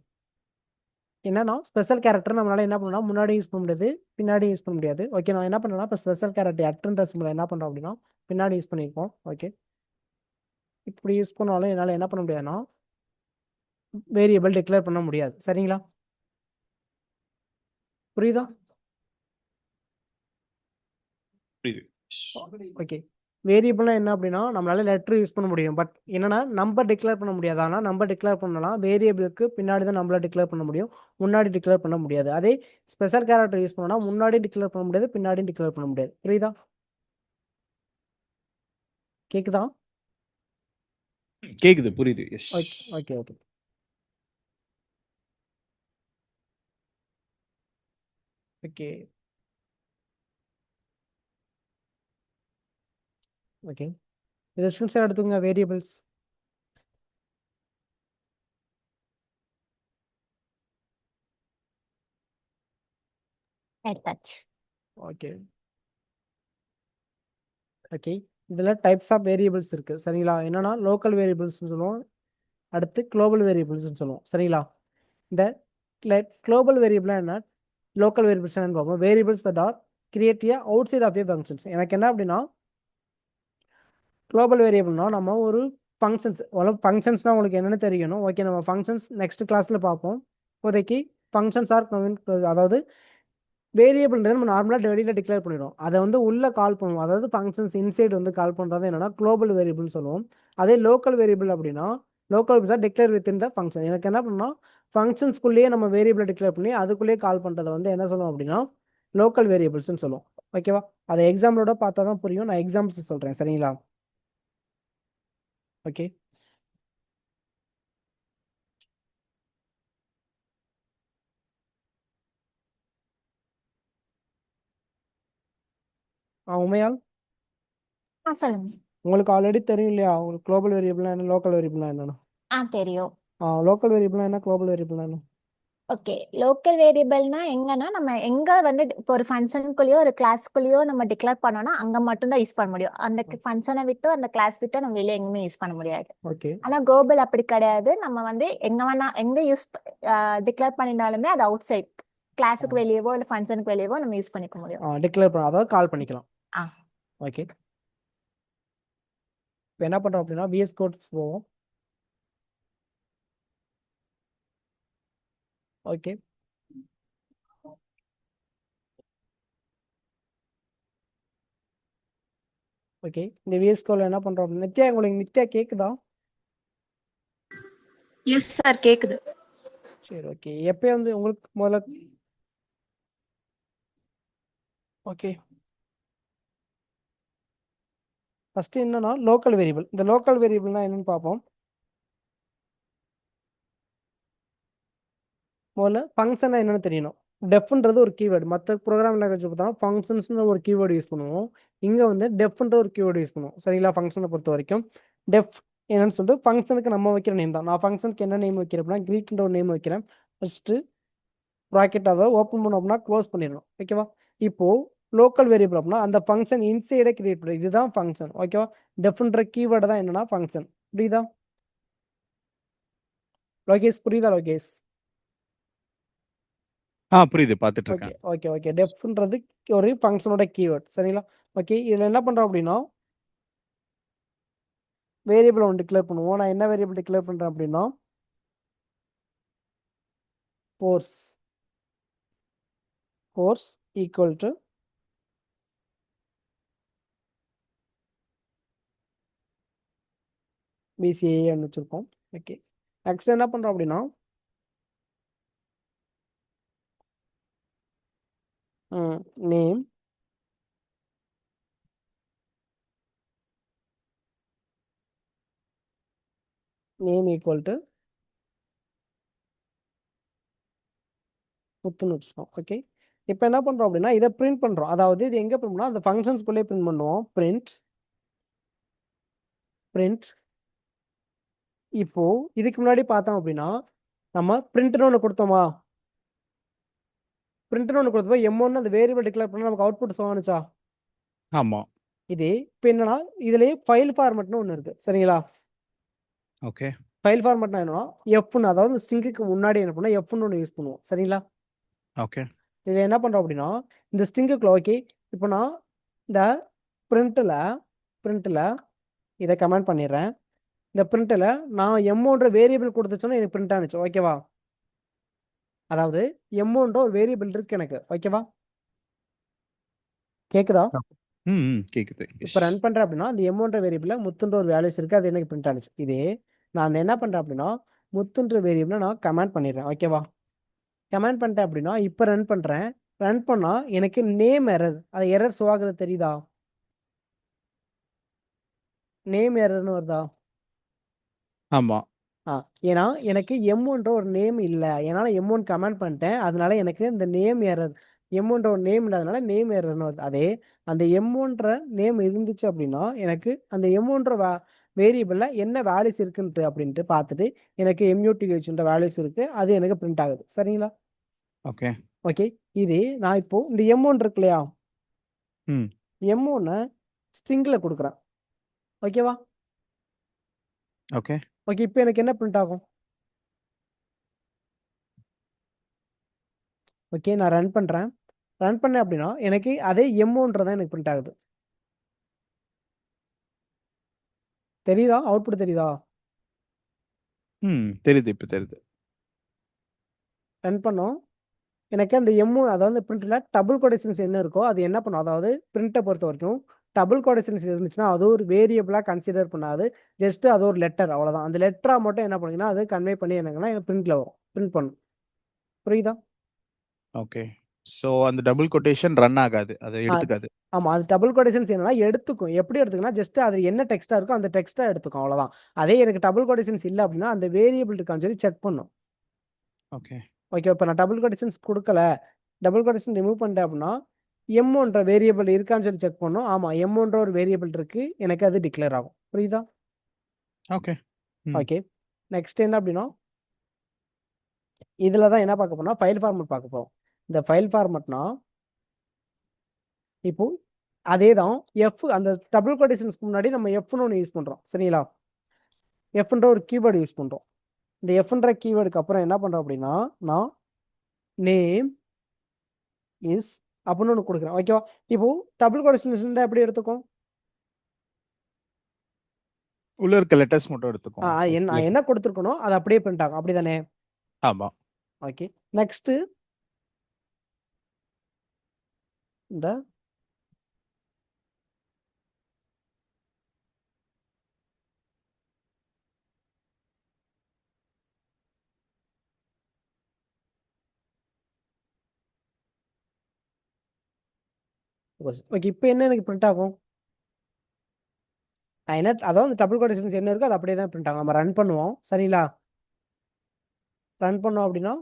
என்னன்னா ஸ்பெஷல் கேரக்டர் நம்மளால என்ன பண்ணலாம், முன்னாடி யூஸ் பண்ண முடியாது, பின்னாடி யூஸ் பண்ண முடியாது. ஓகே, நான் என்ன பண்ணேன்னா இப்போ ஸ்பெஷல் கேரக்டர் அட்ன்ற சிம்பிள் என்ன பண்ணுறோம் அப்படின்னா பின்னாடி யூஸ் பண்ணியிருக்கோம். ஓகே, இப்படி யூஸ் பண்ணாலும் என்னால் என்ன பண்ண முடியாதுன்னா வேரியபிள் டிக்ளேர் பண்ண முடியாது. சரிங்களா? புரியுதா? புரியுது. ஓகே, வேரியபிள்னா என்ன அப்படின்னா நம்மளால லெட்டர் யூஸ் பண்ண முடியும், பட் என்னன்னா நம்பர் டிக்ளேர் பண்ண முடியாது. ஆனால் நம்பர் டிக்ளேர் பண்ணலாம், வேரியபிளுக்கு பின்னாடி தான் நம்மளால டிக்ளேர் பண்ண முடியும், முன்னாடி டிக்ளேர் பண்ண முடியாது. அதே ஸ்பெஷல் கேரக்டர் யூஸ் பண்ணோம்னா முன்னாடி டிக்ளேர் பண்ண முடியாது, பின்னாடி டிக்ளேர் பண்ண முடியாது. புரியுதா? கேக்குதா? கேக்குது, புரியுது. Yes. Okay okay okay. Okay okay, இது ஸ்கிரீன்ஷாட் எடுத்துங்க வேரியபிள்ஸ். எடுத்தாச்சு. ஓகே ஓகே, இதில் டைப்ஸ் ஆஃப் வேரியபிள்ஸ் இருக்கு. சரிங்களா? என்னன்னா லோக்கல் வேரியபிள்ஸ்னு சொல்லுவோம், அடுத்து குளோபல் வேரியபிள்ஸ்னு சொல்லுவோம். சரிங்களா? இந்த குளோபல் வேரியபிள்னா என்ன, லோக்கல் வேரியபிள்ஸ் என்னன்னு பார்ப்போம். Variables that are create outside of a functions. எனக்கு என்ன அப்படின்னா குளோபல் வேரியபிள்னா நம்ம ஒரு ஃபங்க்ஷன்ஸ்னால் உங்களுக்கு என்னென்னு தெரியணும். ஓகே, நம்ம ஃபங்க்ஷன்ஸ் நெக்ஸ்ட் கிளாஸில் பார்ப்போம். இப்போதைக்கு ஃபங்க்ஷன்ஸ் ஆர் அதாவது வேரியபிள்ன்றது நம்ம நார்மலாக வெளியில் டிக்ளேர் பண்ணிடுவோம், அதை வந்து உள்ளே கால் பண்ணுவோம். அதாவது ஃபங்க்ஷன்ஸ் இன்சைட் வந்து கால் பண்ணுறது என்னன்னா குளோபல் வேரியபிள்னு சொல்லுவோம். அதே லோக்கல் வேரியபிள் அப்படின்னா local variables declare with in the function. எனக்கு என்ன பண்ணால் ஃபங்க்ஷன்ஸ்குள்ளேயே நம்ம வேரியபிளை டிக்ளேர் பண்ணி அதுக்குள்ளேயே கால் பண்ணுறதை வந்து என்ன சொல்லுவோம் அப்படின்னா லோக்கல் வேரியபிள்ஸ்னு சொல்லுவோம். ஓகேவா? அதை எக்ஸாம்பிளோட பார்த்தா தான் புரியும். நான் எக்ஸாம்பிள்ஸ் சொல்கிறேன். சரிங்களா? ஓகே, உண்மையால் சொல்லுங்க. உங்களுக்கு ஆல்ரெடி தெரியும் இல்லையா, உங்களுக்கு குளோபல் வேரியபிள்னா என்ன, லோக்கல் வேரியபிள்னா என்னன்னு? தெரியும். லோக்கல் வேரியபிள்னா என்ன, குளோபல் வேரியபிள்னா என்ன? ஓகே, லோக்கல் வேரியபிள்னா எங்கன்னா நம்ம எங்க வந்து இப்போ ஒரு ஃபங்க்ஷனுக்குள்ளேயோ ஒரு கிளாஸ்க்குள்ளேயோ நம்ம டிக்ளேர் பண்ணோம்னா அங்க மட்டும் தான் யூஸ் பண்ண முடியும். அந்த ஃபங்க்ஷனை விட்டு அந்த கிளாஸ் விட்டு நம்ம வெளியே எங்குமே யூஸ் பண்ண முடியாது. ஓகே ஆனா குளோபல் அப்படி கிடையாது. நம்ம வந்து எங்க வேணா எங்க யூஸ் டிக்ளேர் பண்ணினாலுமே அது அவுட் சைட் கிளாஸுக்கு வெளியவோ இல்ல ஃபங்க்ஷனுக்கு வெளியவோ நம்ம யூஸ் பண்ணிக்க முடியும். டிக்ளேர் பண்ண அதாவது கால் பண்ணிக்கலாம். ஆ. ஓகே, இப்போ என்ன பண்ணுறோம் அப்படின்னா VS கோட் போவோம். ஓகே, ஓகே, இந்த VS கோட்ல என்ன பண்ணுறோம் அப்படின்னா நித்யா, உங்களுக்கு நித்யா கேட்குதா? எஸ் சார் கேக்குது. சரி, ஓகே. எப்போ வந்து உங்களுக்கு முதல்ல ஓகே ஃபஸ்ட்டு என்னன்னா லோக்கல் வேரியபிள். இந்த லோக்கல் வேரியபிள்னா என்னன்னு பார்ப்போம். முதல்ல ஃபங்க்ஷனா என்னன்னு தெரியணும். டெஃப்ன்றது ஒரு கீவேர்டு. மற்ற ப்ரோக்ராம் லாங்குவேஜ் பார்த்தோம்னா ஃபங்க்ஷன்ஸ்னு ஒரு கீவேர்டு யூஸ் பண்ணுவோம். இங்கே வந்து டெஃப்ன்ற ஒரு கீவேர்டு யூஸ் பண்ணுவோம். சரிங்களா? ஃபங்க்ஷனை பொறுத்த வரைக்கும் டெஃப் என்னன்னு சொல்லிட்டு ஃபங்க்ஷனுக்கு நம்ம வைக்கிற நேம் தான். நான் ஃபங்க்ஷனுக்கு என்ன நேம் வைக்கிறேன் அப்படின்னா கிரீட்ன்ற ஒரு நேம் வைக்கிறேன். ஃபஸ்ட்டு ப்ராக்கெட் அதை ஓப்பன் பண்ணோம் அப்படின்னா க்ளோஸ் பண்ணிடணும். ஓகேவா? இப்போது லோக்கல் வேரியபிள் அப்படின்னா அந்த ஃபங்க்ஷன் இன்சைடே கிரியேட் பண்ணுறது, இதுதான் ஃபங்க்ஷன். ஓகேவா? டெஃப்ன்ற கீவேர்டு தான் என்னன்னா ஃபங்க்ஷன். புரியுதா லோகேஷ்? புரியுதா லோகேஷ்? புரியுது, பார்த்துட்டு ஓகே இருக்கேன். ஓகே ஓகே, டெஃப்ன்றது ஒரு ஃபங்க்ஷனோட கீவேர்ட். சரிங்களா? ஓகே, இதில் என்ன பண்ணுறோம் அப்படின்னா வேரியபிள் ஒன்று டிக்ளேர் பண்ணுவோம். நான் என்ன வேரியபிள் டிக்ளேர் பண்ணுறேன் அப்படின்னா கோர்ஸ் ஈக்குவல் டு BCAன்னு வச்சுருக்கோம். ஓகே, நெக்ஸ்ட் என்ன பண்ணுறோம் அப்படின்னா நேம் ஈக்குவல் டு முத்துன்னு வச்சுருக்கோம். ஓகே, இப்போ என்ன பண்ணுறோம் அப்படின்னா இதை பிரிண்ட் பண்ணுறோம். அதாவது இது எங்கே பிரிண்ட் பண்ணோம், அந்த ஃபங்க்ஷன்ஸ்குள்ளே பிரிண்ட் பண்ணுவோம். பிரிண்ட் இப்போ இதுக்கு முன்னாடி பார்த்தோம் அப்படின்னா நம்ம பிரிண்ட்னு ஒன்று கொடுத்தோமா, பிரிண்ட்னு ஒன்று கொடுத்தப்போ M1 அந்த வேரியபிள் டிக்ளேர் பண்ணால் நமக்கு அவுட்புட் சோனுச்சா? ஆமா. இது இப்போ என்னன்னா இதுலேயே ஃபைல் ஃபார்மேட்னு ஒன்று இருக்குது. சரிங்களா? ஓகே. ஃபைல் ஃபார்மட்னா என்னன்னா எஃப்னு, அதாவது ஸ்ட்ரிங்குக்கு முன்னாடி என்ன பண்ணோம், எஃப்னு ஒன்று யூஸ் பண்ணுவோம். சரிங்களா? ஓகே. இதில் என்ன பண்ணுறோம் அப்படின்னா இந்த ஸ்ட்ரிங்குக்குள்ள ஓகே இப்போ நான் இந்த பிரிண்ட்டில் இதை கமெண்ட் பண்ணிடுறேன். இந்த பிரிண்ட்டில் நான் எம்மோன்ற வேரியபிள் கொடுத்துச்சோன்னா எனக்கு பிரிண்ட் ஆனிச்சு. ஓகேவா? அதாவது எம்மோன்ற ஒரு வேரியபிள் இருக்கு எனக்கு. ஓகேவா? கேக்குதா? ம் ம், கேக்குது. இப்போ ரன் பண்ணுறேன் அப்படின்னா அந்த எம்மோன்ற வேரியபிளில் முத்துன்ற ஒரு வேல்யூஸ் இருக்குது, அது எனக்கு பிரிண்ட் ஆனிச்சு. இதே நான் அந்த என்ன பண்ணுறேன் அப்படின்னா முத்துன்ற வேரியபிளை நான் கமெண்ட் பண்ணிடுறேன். ஓகேவா? கமெண்ட் பண்ணிட்டேன் அப்படின்னா இப்போ ரன் பண்ணுறேன். ரன் பண்ணால் எனக்கு நேம் எரர், அது எரர் ஷோ ஆகுறது தெரியுதா? நேம் எரர்னு வருதா? ஆமா. ஏன்னா எனக்கு எம்ஒன்ற ஒரு நேம் இல்லை, ஏன்னா எம்ஒன் கமெண்ட் பண்ணிட்டேன், அதனால எனக்கு இந்த நேம் எரர், எம்ஒன்ற ஒரு நேம் இல்லாதனால நேம் எரர்னு வருது. அதே அந்த எம்ஒன்ற நேம் இருந்துச்சு அப்படின்னா எனக்கு அந்த எம்ஒன்ற வேரியபிளில் என்ன வேல்யூஸ் இருக்குன்ட்டு அப்படின்ட்டு பார்த்துட்டு எனக்கு எம்யூடிஹெச்ன்ற வேல்யூஸ் இருக்கு, அது எனக்கு பிரிண்ட் ஆகுது. சரிங்களா? ஓகே. ஓகே. இது நான் இப்போ இந்த எம்ஒன் இருக்கு இல்லையா, ம். எம்ஒன்னை ஸ்ட்ரிங்கில் கொடுக்குறேன். ஓகேவா? ஓகே. ஓகே. இப்போ எனக்கு என்ன பிரிண்ட் ஆகும்? ஓகே, நான் ரன் பண்ணுறேன். ரன் பண்ணேன் அப்படின்னா எனக்கு அதே எம்ஓன்றதான் எனக்கு பிரிண்ட் ஆகுது. தெரியுதா? அவுட்புட் தெரியுதா? ம், தெரியுது. இப்போ தெரியுது. ரன் பண்ணோம். எனக்கு அந்த எம்ஓ, அதாவது பிரிண்ட்ல டபுள் கொடேஷன்ஸ் என்ன இருக்கோ அது என்ன பண்ணும், அதாவது பிரிண்ட்டை பொறுத்த வரைக்கும் டபுள் கொடேஷன்ஸ் இருந்துச்சுன்னா அது ஒரு வேரியபிளாக கன்சிடர் பண்ணாது, ஜஸ்ட் அது ஒரு லெட்டர், அவ்வளோதான். அந்த லெட்டராக மட்டும் என்ன பண்ணுங்கன்னா அது கன்வே பண்ணி என்னங்கன்னா பிரிண்ட்ல வரும், பிரிண்ட் பண்ணும். புரியுதா? ஓகே. ஸோ அந்த டபுள் கொட்டேஷன் ரன் ஆகாது, அதை எடுத்துக்காது. ஆமாம், அது டபுள் கொடேஷன்ஸ் என்னன்னா எடுத்துக்கும். எப்படி எடுத்துக்குன்னா ஜஸ்ட் அது என்ன டெக்ஸ்ட்டாக இருக்கோ அந்த டெக்ஸ்ட்டாக எடுத்துக்கும், அவ்வளோதான். அதே எனக்கு டபுள் கொடேஷன்ஸ் இல்லை அப்படின்னா அந்த வேரியபிள் இருக்கான்னு சொல்லி செக் பண்ணும். ஓகே. ஓகே. இப்போ நான் டபுள் கொட்டேஷன்ஸ் கொடுக்கல, டபுள் கொட்டேஷன் ரிமூவ் பண்ணிட்டேன் அப்படின்னா எம்ஒன்ற வேரியபிள் இருக்கான்னு சொல்லி செக் பண்ணோம். ஆமாம், எம்ஒன்ற ஒரு வேரியபிள் இருக்கு, எனக்கு அது டிக்ளேர் ஆகும். புரியுதா? ஓகே. ஓகே. நெக்ஸ்ட் என்ன அப்படின்னா இதில் தான் என்ன பார்க்க போறோம்னா ஃபைல் ஃபார்மட் பார்க்க போகிறோம். இந்த ஃபைல் ஃபார்மட்னா இப்போ அதே தான் எஃப், அந்த டபுள் கொட்டேஷன்ஸ்க்கு முன்னாடி நம்ம எஃப்னு ஒன்று யூஸ் பண்ணுறோம். சரிங்களா? எஃப்ன்ற ஒரு கீவேர்டு யூஸ் பண்ணுறோம். இந்த எஃப்ன்ற கீவேர்டுக்கு அப்புறம் என்ன பண்ணுறோம் அப்படின்னா நான் நேம் இஸ் அப்படின்னு ஒன்று கொடுக்குறேன். ஓகேவா? இப்போ டபுள் கொட்டேஷன்ஸ் இருந்தால் எப்படி எடுத்துக்கும்? உள்ள இருக்க லெட்டர்ஸ் மட்டும் எடுத்துக்கோம். நான் என்ன கொடுத்துருக்கணும் அது அப்படியே பிரிண்ட் ஆகும், அப்படிதானே? ஆமா. ஓகே. நெக்ஸ்ட் இந்த ஓகே. இப்போ என்ன எனக்கு பிரிண்ட் ஆகும்? நான் என்ன, அதாவது டபுள் கொட்டேஷன்ஸ் என்ன இருக்கோ அது அப்படியே தான் பிரிண்ட் ஆகும். நம்ம ரன் பண்ணுவோம். சரிங்களா? ரன் பண்ணோம் அப்படின்னா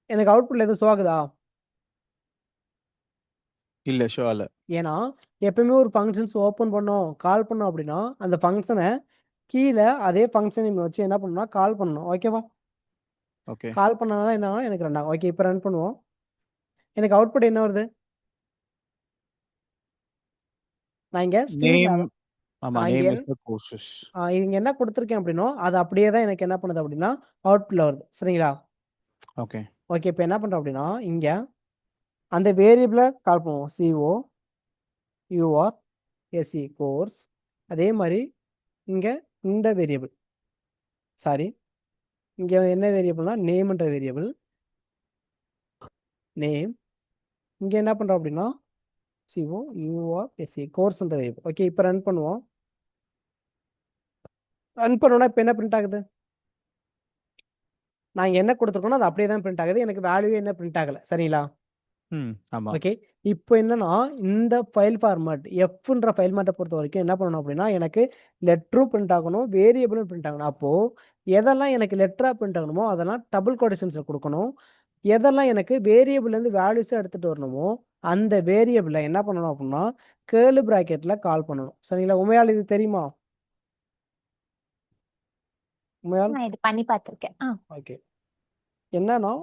எனக்கு அவுட்புட்ல எதுவும் ஷோ ஆகுதா? இல்ல, ஷோ இல்ல. ஏன்னா எப்பயுமே ஒரு ஃபங்க்ஷன்ஸ் ஓப்பன் பண்ணோம் கால் பண்ணோம் அப்படின்னா அந்த ஃபங்க்ஷனை கீழே அதே ஃபங்க்ஷன் வச்சு என்ன பண்ணணும்னா கால் பண்ணணும். ஓகேவா? ஓகே. கால் பண்ணாதான் என்ன ஆகும், எனக்கு ரன் ஆகும். ஓகே. இப்போ ரன் பண்ணுவோம். எனக்கு அவுட்புட் என்ன வருது? நான் இங்கே நேம். ஆமா, இங்க நேம் இஸ் தி கோர்சஸ். இங்க என்ன கொடுத்துருக்கேன் அப்படின்னா அது அப்படியே தான் எனக்கு என்ன பண்ணுது அப்படின்னா அவுட்புட்ல வருது. சரிங்களா? ஓகே. ஓகே. இப்போ என்ன பண்ணுறோம் அப்படின்னா இங்க அந்த வேரியபிளை கால் பண்ணுவோம், CO UR SE கோர்ஸ். அதே மாதிரி இங்க இந்த வேரியபிள், சாரி இங்க என்ன வேரியபிள்னா நேம்ன்ற வேரியபிள், நேம். இங்க என்ன பண்றோம் அப்படின்னா CO UR SE கோர்ஸ்ன்ற வேரியபிள். ஓகே. இப்போ ரன் பண்ணுவோம். ரன் பண்ணோன்னா இப்போ என்ன பிரிண்ட் ஆகுது? நான் என்ன கொடுத்துருக்கோனோ அது அப்படியே தான் பிரிண்ட் ஆகுது, எனக்கு வேல்யூ என்ன பிரிண்ட் ஆகல. சரிங்களா? ஆமா. ஓகே. இப்போ என்னன்னா இந்த ஃபைல் ஃபார்மட் எஃப்ன்ற ஃபைல் ஃபார்மட்டை பொறுத்த வரைக்கும் என்ன பண்ணணும் அப்படின்னா எனக்கு லெட்டரும் பிரிண்ட் ஆகணும், வேரியபிளும் பிரிண்ட் ஆகணும். அப்போது எதெல்லாம் எனக்கு லெட்டராக பிரிண்ட் ஆகணுமோ அதெல்லாம் டபுள் கொட்டேஷன்ஸில் கொடுக்கணும். எதெல்லாம் எனக்கு வேரியபிள்லேருந்து வேல்யூஸாக எடுத்துகிட்டு வரணுமோ அந்த வேரியபிளை என்ன பண்ணணும் அப்படின்னா கேர்லி ப்ராக்கெட்டில் கால் பண்ணணும். சரிங்களா? உமையால் இது தெரியுமா? உமையால் நான் இது பண்ணி பார்த்திருக்கேன். ஓகே. என்னன்னா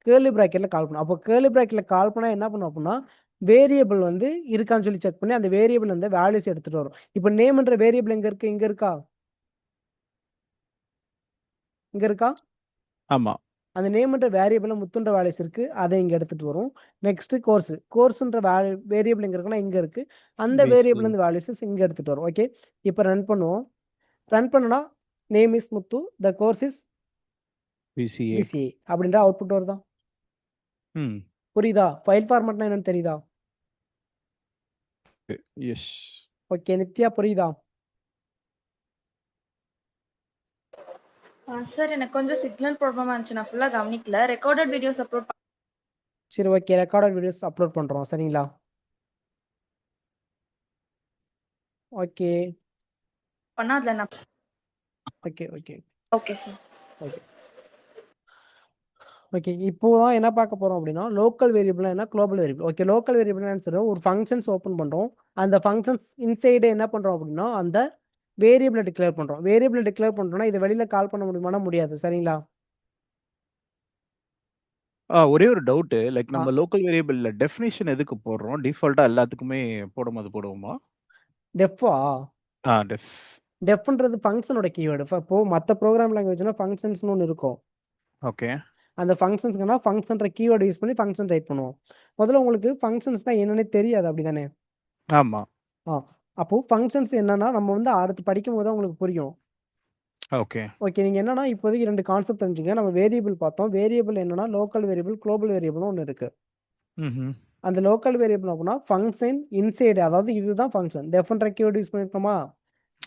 கேர்லி ப்ராக்கெட்டில் கால் பண்ணும். அப்போ கேர்லி ப்ராக்கெட்டில் கால் பண்ணால் என்ன பண்ணும் அப்படின்னா வேரியபிள் வந்து இருக்கான்னு சொல்லி செக் பண்ணி அந்த வேரியபிள் வந்து வேல்யூஸ் எடுத்துட்டு வரும். இப்போ நேம்ன்ற வேரியபிள் எங்க இருக்கு? இங்க இருக்கா? இங்க இருக்கா? ஆமா. அந்த நேம்ன்ற வேரியபிள் முத்துன்ற வேல்யூஸ் இருக்கு, அதை இங்க எடுத்துட்டு வரும். நெக்ஸ்ட் கோர்ஸ்ன்ற வேரியபிள் எங்க இருக்குன்னா இங்க இருக்கு. அந்த BC. வேரியபிள் இந்த வேல்யூஸ் இங்க எடுத்துட்டு வரும். ஓகே, இப்போ ரன் பண்ணுவோம். ரன் பண்ணனா name is Muthu, the course is BCA. BCA அப்படின்ற அவுட்புட் வருதா? ம். புரியுதா? ஃபைல் ஃபார்மட்னா என்னன்னு தெரியுதா? எஸ். ஓகே, நித்யா புரியுதா? சார் எனக்கு கொஞ்சம் சிக்னல் ப்ராப்ளமா இருந்துச்சு, நான் ஃபுல்லா கவனிக்கல. ரெக்கார்டட் வீடியோஸ் அப்லோட் சரி, ஓகே, ரெக்கார்டட் வீடியோஸ் அப்லோட் பண்றோம். சரிங்களா? ஓகே பண்ணா அதுல நான் okay okay okay sir. Okay okay இப்போதான் என்ன பார்க்க போறோம் அப்படின்னா லோக்கல் வேரியபிள் என்ன, global variable. Okay, local variable சொல்றோம், ஒரு ஃபங்க்ஷன்ஸ் ஓப்பன் பண்றோம். அந்த ஃபங்க்ஷன்ஸ் இன்சைடு என்ன பண்றோம் அப்படின்னா அந்த வேரியபிளை டிக்ளேர் பண்றோம். வேரியபிளை டிக்ளேர் பண்றோம்னா இதை வெளியில கால் பண்ண முடியுமானா முடியாது. சரிங்களா? ஒரே ஒரு டவுட். லைக் நம்ம லோக்கல் வேரியபிள்ல டெஃபினிஷன் எதுக்கு போடுறோம்? டிஃபால்ட்டா எல்லாத்துக்குமே போடுவோமா? டெஃபா? டெஃப். டெஃப்ன்றது ஃபங்க்ஷனோட கீவேர்டு. இப்போ மற்ற ப்ரோக்ராம் லாங்குவேஜ்னா ஃபங்க்ஷன்ஸ்னு ஒன்று இருக்கும். ஓகே. அந்த ஃபங்க்ஷன்ஸ்க்குனா ஃபங்க்ஷன்ற கீவேர்டு யூஸ் பண்ணி ஃபங்க்ஷன் ரைட் பண்ணுவோம். முதல்ல உங்களுக்கு ஃபங்க்ஷன்ஸ்னா என்னன்னே தெரியாது, அப்படிதானே? ஆமா. அப்போ ஃபங்க்ஷன்ஸ் என்னன்னா நம்ம வந்து அடுத்து படிக்கும் போது உங்களுக்கு புரியும். ஓகே. ஓகே, நீங்க என்னன்னா இப்போதைக்கு 2 கான்செப்ட் தெரிஞ்சுங்க. நம்ம வேரியபிள் பார்த்தோம். வேரியபிள் என்னன்னா லோக்கல் வேரியபிள், குளோபல் வேரியபிள்னு ஒன்று இருக்கு. அந்த லோக்கல் வேரியபிள் அப்படின்னா ஃபங்க்ஷன் இன்சைடு, அதாவது இதுதான் ஃபங்க்ஷன். டெஃபன்ற கீவேர்டு யூஸ் பண்ணிருக்கோமா?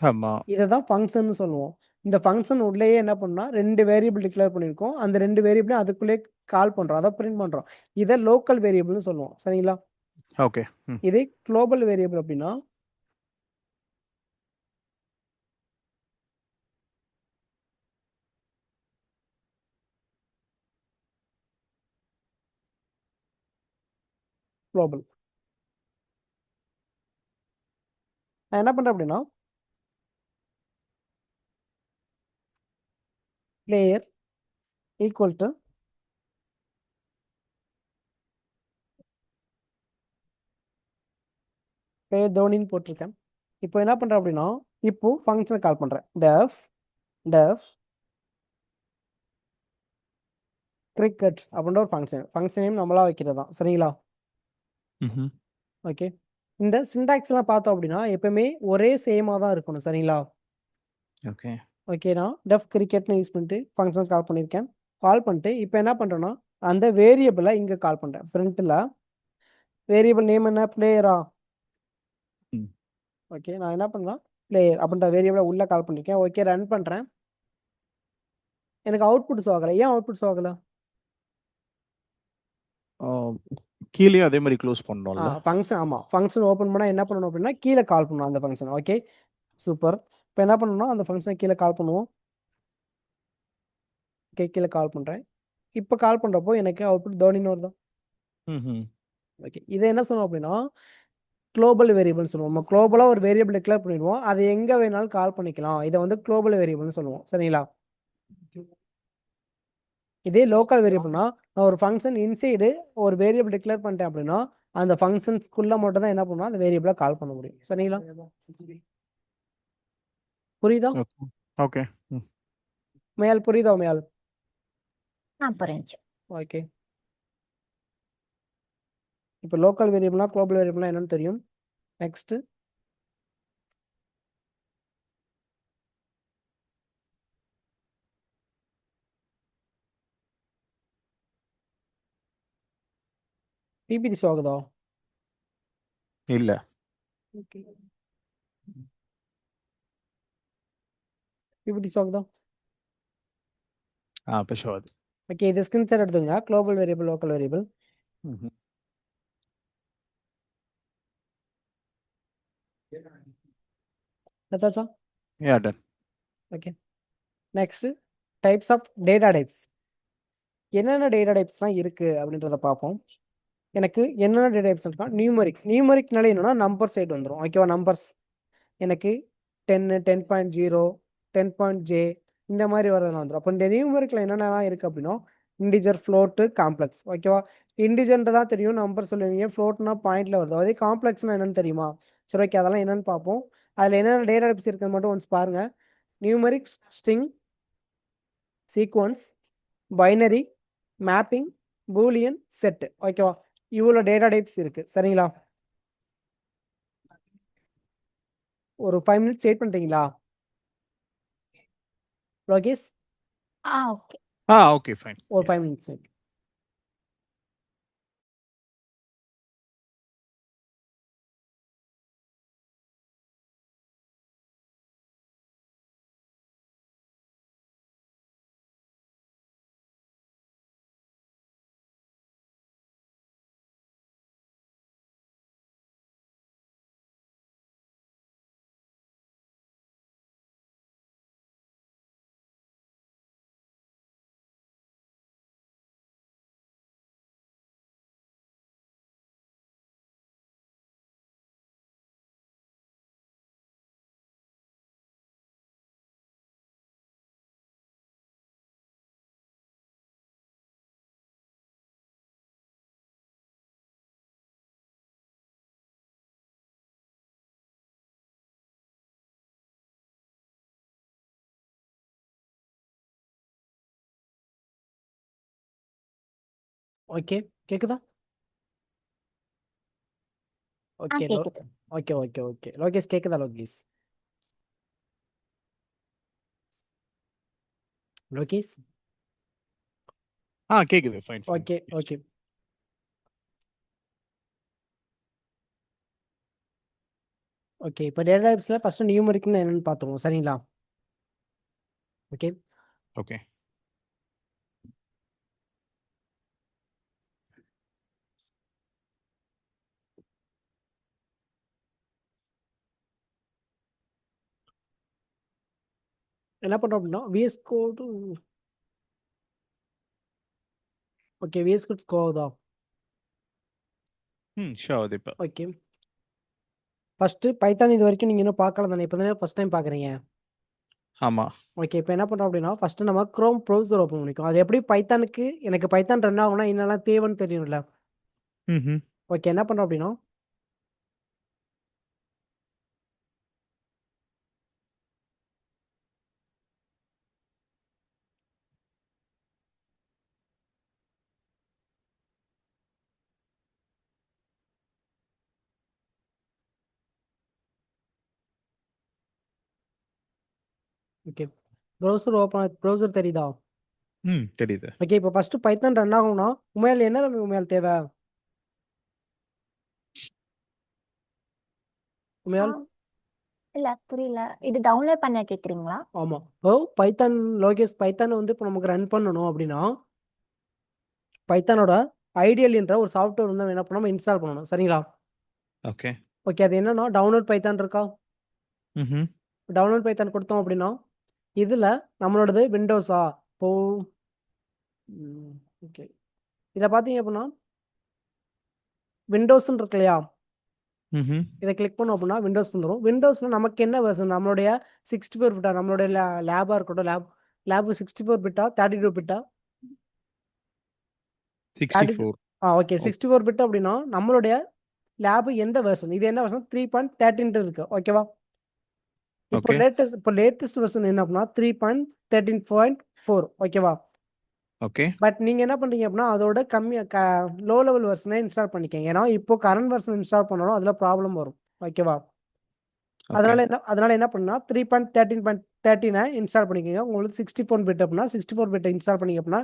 ஆமா. இதை தான் ஃபங்க்ஷன் சொல்லுவோம். இந்த ஃபங்க்ஷன் உள்ளேயே என்ன பண்ணா 2 வேரியபிள் டிக்ளேர் பண்ணியிருக்கோம். அந்த 2 வேரியபிளையும் அதுக்குள்ளே கால் பண்றோம், அதை பிரிண்ட் பண்றோம். இதை லோக்கல் வேரியபிள்னு சொல்லுவோம். சரிங்களா? ஓகே. இதே குளோபல் வேரியபிள் அப்படின்னா குளோபல் நான் என்ன பண்றேன் அப்படின்னா லேயர் ஈக்குவல் டு பேர் தோனின்னு போட்டிருக்கேன். இப்போ என்ன பண்றேன் அப்படின்னா இப்போ ஃபங்க்ஷனை கால் பண்றேன். டெஃப் கிரிக்கெட் அப்படின்ற ஒரு ஃபங்க்ஷன் நேம் நம்மளா வைக்கிறது தான். சரிங்களா? ஓகே, இந்த சிண்டாக்ஸ் எல்லாம் பார்த்தோம் அப்படின்னா எப்பவுமே ஒரே சேமா தான் இருக்கணும். சரிங்களா? ஓகே. ஓகே, நான் டெஃப் கிரிக்கெட்னு யூஸ் பண்ணிட்டு ஃபங்க்ஷன் கால் பண்ணியிருக்கேன். கால் பண்ணிட்டு இப்போ என்ன பண்றேன்னா அந்த வேரியபிளை இங்க கால் பண்றேன். பிரிண்ட்ல வேரியபிள் நேம் என்ன, பிளேயரா? ஓகே, நான் என்ன பண்ணலாம் பிளேயர் அப்படின்ற வேரியபிளை உள்ள கால் பண்ணிருக்கேன். ஓகே, ரன் பண்றேன். எனக்கு அவுட்புட் ஷோ ஆகலை. ஏன் அவுட்புட் ஷோ ஆகலை? கீழேயும் அதே மாதிரி க்ளோஸ் பண்ணோம்ல. ஃபங்க்ஷன், ஆமாம், ஃபங்க்ஷன் ஓப்பன் பண்ணால் என்ன பண்ணணும் அப்படின்னா கீழே கால் பண்ணணும் அந்த ஃபங்க்ஷன். Okay, super. இப்போ என்ன பண்ணணும்னா அந்த ஃபங்க்ஷனை கீழே கால் பண்ணுவோம். ஓகே, கீழே கால் பண்ணுறேன். இப்போ கால் பண்ணுறப்போ எனக்கு அவுட்புட் தோனின்னு வருதா? ஓகே, இதை என்ன சொல்லுவோம் அப்படின்னா குளோபல் வேரியபிள்னு சொல்லுவோம். நம்ம குளோபலாக ஒரு வேரியபிள் டிக்ளேர் பண்ணிடுவோம், அதை எங்கே வேணாலும் கால் பண்ணிக்கலாம். இதை வந்து குளோபல் வேரியபிள்னு சொல்லுவோம். சரிங்களா? இதே லோக்கல் வேரியபிள்னா நான் ஒரு ஃபங்க்ஷன் இன்சைடு ஒரு வேரியபிள் டிக்ளேர் பண்ணிட்டேன் அப்படின்னா அந்த ஃபங்க்ஷன்ஸ்குள்ள மட்டும் தான் என்ன பண்ணுவோம் அந்த வேரியபிளை கால் பண்ண முடியும். சரிங்களா? புரியுதா ஓகே. மேல்? புரியுதா மேல்? புரிஞ்சு. ஓகே, இப்போ லோக்கல் வேரியபிள்னா குளோபல் வேரியபிள்னா என்னன்னு தெரியும். நெக்ஸ்ட் பிபிடி ஷோ ஆகுதா? இல்ல. ஓகே, பிபிடி ஷோ ஆகுதா? இப்போ ஷோ ஆகுது. ஓகே, இது ஸ்கிரீன்ஷாட் எடுத்துங்க. Global variable, local variable. எடுத்தாச்சா? Done. Okay, next types of data types. என்னென்ன டேட்டா டைப்ஸ்லாம் இருக்கு அப்படின்றத பார்ப்போம். எனக்கு என்னென்ன டேட்டா டைப்ஸ் இருக்கா? நியூமரிக்னால என்னன்னா நம்பர் சைடு வந்துடும். ஓகேவா? நம்பர்ஸ் எனக்கு 10, 10.0, 10.j இந்த மாதிரி வரதெல்லாம் வந்துடும். அப்போ இந்த நியூமரிக்கில் என்னென்னலாம் இருக்குது அப்படின்னா இன்டிஜர், ஃப்ளோட்டு, காம்ப்ளெக்ஸ். ஓகேவா? இண்டிஜென்ட் தான் தெரியும், நம்பர் சொல்லுவீங்க, ஃப்ளோட்னா பாயிண்ட்ல வருது. அதே காம்ப்ளெக்ஸ்னா என்னன்னு தெரியுமா? சரி ஓகே, அதெல்லாம் என்னன்னு பார்ப்போம். அதில் என்னென்ன டேட்டா டைப்ஸ் இருக்குன்னு மட்டும் ஒன்ஸ் பாருங்க. Numeric, string, sequence, binary, mapping, Boolean, set. ஓகேவா? இவ்வளோ டேட்டா டைப்ஸ் இருக்கு. சரிங்களா? ஒரு 5 மினிட்ஸ் வெயிட் பண்ணுறீங்களா லோகேஷ்? ஓகே. Okay fine. ஒரு 5 மினிட்ஸ். ஓகே, கேக்குதா? ஓகே கேக்குது. ஓகே ஓகே ஓகே லோகேஷ் கேக்குதா லோகேஷ்? லோகேஷ்? கேக்குது fine fine. Okay okay okay. இப்போ டேட்டா டைப்ஸில் ஃபஸ்ட்டு நியூமரிக்னு என்னென்னு பார்த்துருவோம். சரிங்களா? ஓகே. ஓகே. என்ன பண்ணுறோம் அப்படின்னா VS code. Okay, VS code ஸ்கோதா? ஷோர் இப்போ. ஓகே. ஃபஸ்ட்டு பைத்தான் இது வரைக்கும் நீங்கள் இன்னும் பார்க்கல தானே? இப்போ தானே ஃபஸ்ட் டைம் பார்க்குறீங்க. ஆமாம். ஓகே, இப்போ என்ன பண்ணுறோம் அப்படின்னா ஃபஸ்ட்டு நம்ம க்ரோம் ப்ரௌசர் ஓப்பன் பண்ணிக்கும். அது எப்படி பைத்தானுக்கு எனக்கு பைத்தான் ரன் ஆகும்னா என்னெல்லாம் தேவைன்னு தெரியும்ல? ம். ஓகே, என்ன பண்ணுறோம் அப்படின்னா ஓகே, ப்ரௌசர் தெரியுதா? தெரியுது. ஓகே, இப்போ ஃபஸ்ட்டு பைத்தான் ரன் ஆகணும்னா உண்மையால் என்ன உண்மையால் தேவை? உண்மையால் இல்ல புரியல. இது டவுன்லோட் பண்ண கேக்குறீங்களா? ஆமாம். ஓ, பைத்தான் லோகேஷ், பைத்தான் வந்து இப்போ நமக்கு ரன் பண்ணணும் அப்படின்னா பைத்தானோட ஐடியல் என்ற ஒரு சாஃப்ட்வேர் வந்து என்ன பண்ணணும், இன்ஸ்டால் பண்ணணும். சரிங்களா? ஓகே. ஓகே, அது என்னன்னா டவுன்லோட் பைத்தான் இருக்கா? ம். டவுன்லோட் பைத்தான் கொடுத்தோம் அப்படின்னா இதில் நம்மளோடது விண்டோஸா? இப்போ ஓகே, இதில் பார்த்தீங்க அப்படின்னா விண்டோஸ்ன்னு இருக்கு இல்லையா? ம். இதை கிளிக் பண்ணோம் அப்படின்னா விண்டோஸ் வந்துடும். விண்டோஸில் நமக்கு என்ன வெர்ஷன்? நம்மளுடைய 64 பிட்டா? நம்மளுடைய லேபாக இருக்கட்டும், லேபு 64 பிட்டா 32 பிட்டா? 64. ஓகே, 64 பிட் அப்படின்னா நம்மளுடைய லேபு எந்த வெர்ஷன்? இது என்ன வெர்ஷன்? 3.13 இருக்கு. ஓகேவா? இப்போ ஓகே. லேட்டஸ்ட் வெர்ஷன் என்ன அப்படின்னா 3.13.4. ஓகேவா? ஓகே. பட் நீங்கள் என்ன பண்ணுறீங்க அப்படின்னா அதோட லோ லெவல் வெர்ஷனை இன்ஸ்டால் பண்ணிக்கங்க. ஏன்னா இப்போ கரண்ட் வெர்ஷன் இன்ஸ்டால் பண்ணாலும் அதில் ப்ராப்ளம் வரும். ஓகேவா? அதனால என்ன பண்ணா 3.13.13 இன்ஸ்டால் பண்ணிக்கோங்க. உங்களுக்கு 64 பிட் அப்படின்னா 64 பிட்டை இன்ஸ்டால் பண்ணிங்க அப்படின்னா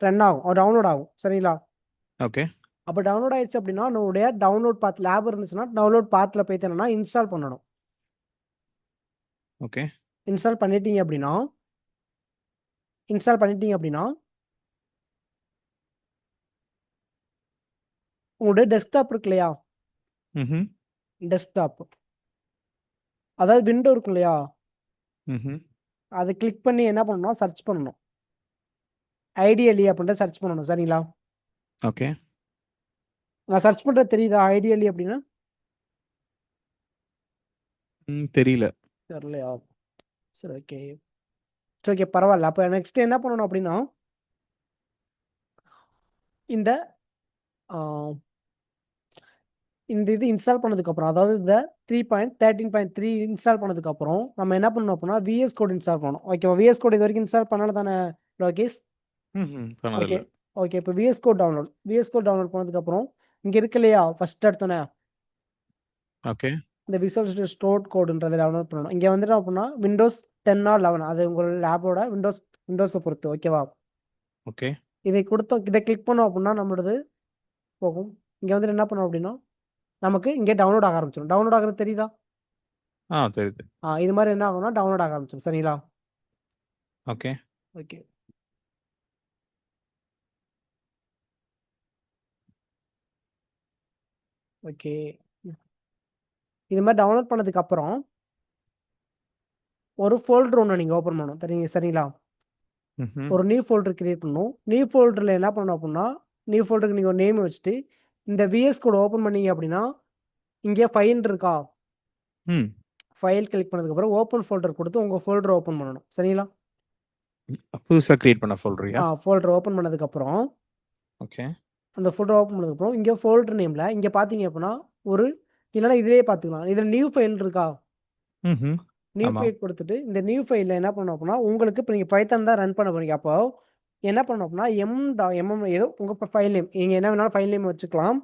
ரன் ஆகும், டவுன்லோட் ஆகும். சரிங்களா? ஓகே. அப்போ டவுன்லோட் ஆயிடுச்சு அப்படின்னா நம்மளுடைய டவுன்லோட் பாத் லேப் இருந்துச்சுன்னா டவுன்லோட் பாத்தில் போய்த்து என்னன்னா இன்ஸ்டால் பண்ணணும். ஓகே. இன்ஸ்டால் பண்ணிட்டீங்க அப்படின்னா உங்களுடைய டெஸ்க்டாப் இருக்கு இல்லையா? ம். டெஸ்க்டாப் அதாவது விண்டோ இருக்கும் இல்லையா? ம். அதை கிளிக் பண்ணி என்ன பண்ணணும், சர்ச் பண்ணணும். ஐடியலி அப்படின்ற சர்ச் பண்ணணும். சரிங்களா? ஓகே. நான் சர்ச் பண்ணுறது தெரியுதா ஐடியலி அப்படின்னா? தெரியல. தெரியலையா? சரி ஓகே. சரி ஓகே, பரவாயில்ல. அப்போ நெக்ஸ்ட் என்ன பண்ணணும் அப்படின்னா இந்த இந்த இது இன்ஸ்டால் பண்ணதுக்கப்புறம், அதாவது இந்த 3.13.3 இன்ஸ்டால் பண்ணதுக்கப்புறம் நம்ம என்ன பண்ணணும் அப்படின்னா விஎஸ் கோட் இன்ஸ்டால் பண்ணணும். ஓகேவா? விஎஸ் கோட் இது வரைக்கும் இன்ஸ்டால் பண்ணல தானே லோகேஷ்? பண்ணதில்ல. Okay okay. இப்போ விஎஸ் கோட் டவுன்லோட் பண்ணதுக்கப்புறம் இங்கே இருக்கு இல்லையா, ஃபர்ஸ்ட் எடுத்தோன்னே ஓகே இந்த விசுவல் ஸ்டுடியோ ஸ்டோர் கோடுன்றதை டவுன்லோட் பண்ணணும். இங்கே வந்துட்டு அப்படின்னா விண்டோஸ் 10 or 11, அது உங்களோட லேபோட விண்டோஸை பொறுத்து. ஓகேவா? ஓகே இதை கொடுத்தோம், இதை கிளிக் பண்ணோம் அப்படின்னா நம்மளோடது போகும். இங்கே வந்துட்டு என்ன பண்ணோம் அப்படின்னா நமக்கு இங்கே டவுன்லோட் ஆக ஆரம்பிச்சிடும். டவுன்லோட் ஆகிறது தெரியுதா? தெரியுது. இது மாதிரி என்ன ஆகும்னா டவுன்லோட் ஆக ஆரம்பிச்சிடும். சரிங்களா? Okay okay. ஓகே. இது மாதிரி டவுன்லோட் பண்ணதுக்கு அப்புறம் ஒரு ஃபோல்டர் ஒன்று நீங்கள் ஓப்பன் பண்ணணும். சரிங்களா? ஒரு நியூ ஃபோல்டர் கிரியேட் பண்ணணும். நியூ ஃபோல்டரில் என்ன பண்ணணும் அப்படின்னா, நியூ ஃபோல்டருக்கு நீங்கள் ஒரு நேம் வச்சுட்டு இந்த விஎஸ் கோட் ஓப்பன் பண்ணீங்க அப்படின்னா இங்கே ஃபைல் இருக்கா, ஃபைல் கிளிக் பண்ணதுக்கப்புறம் ஓப்பன் ஃபோல்டர் கொடுத்து உங்கள் ஃபோல்டர் ஓப்பன் பண்ணணும். சரிங்களா? புதுசா கிரியேட் பண்ண ஃபோல்டரியா? ஃபோல்டர் ஓப்பன் பண்ணதுக்கப்புறம் ஓகே அந்த ஃபோல்டர் ஓப்பன் பண்ணதுக்கப்புறம் இங்கே ஃபோல்டர் நேமில் இங்கே பார்த்தீங்க அப்படின்னா ஒரு, இல்லைன்னா இதிலே பார்த்துக்கலாம், இதில் நியூ ஃபைல் இருக்கா, நியூ ஆமா. ஃபைல் கொடுத்துட்டு இந்த நியூ ஃபைலில் என்ன பண்ணணும் அப்படின்னா உங்களுக்கு இப்போ நீங்கள் பைத்தான் தான் ரன் பண்ண போறீங்க. அப்போ என்ன பண்ணணும் அப்படின்னா எம்எம் ஏதோ உங்கள் ஃபைல் நேம், நீங்கள் என்ன வேணாலும் ஃபைல் நேம் வச்சுக்கலாம்.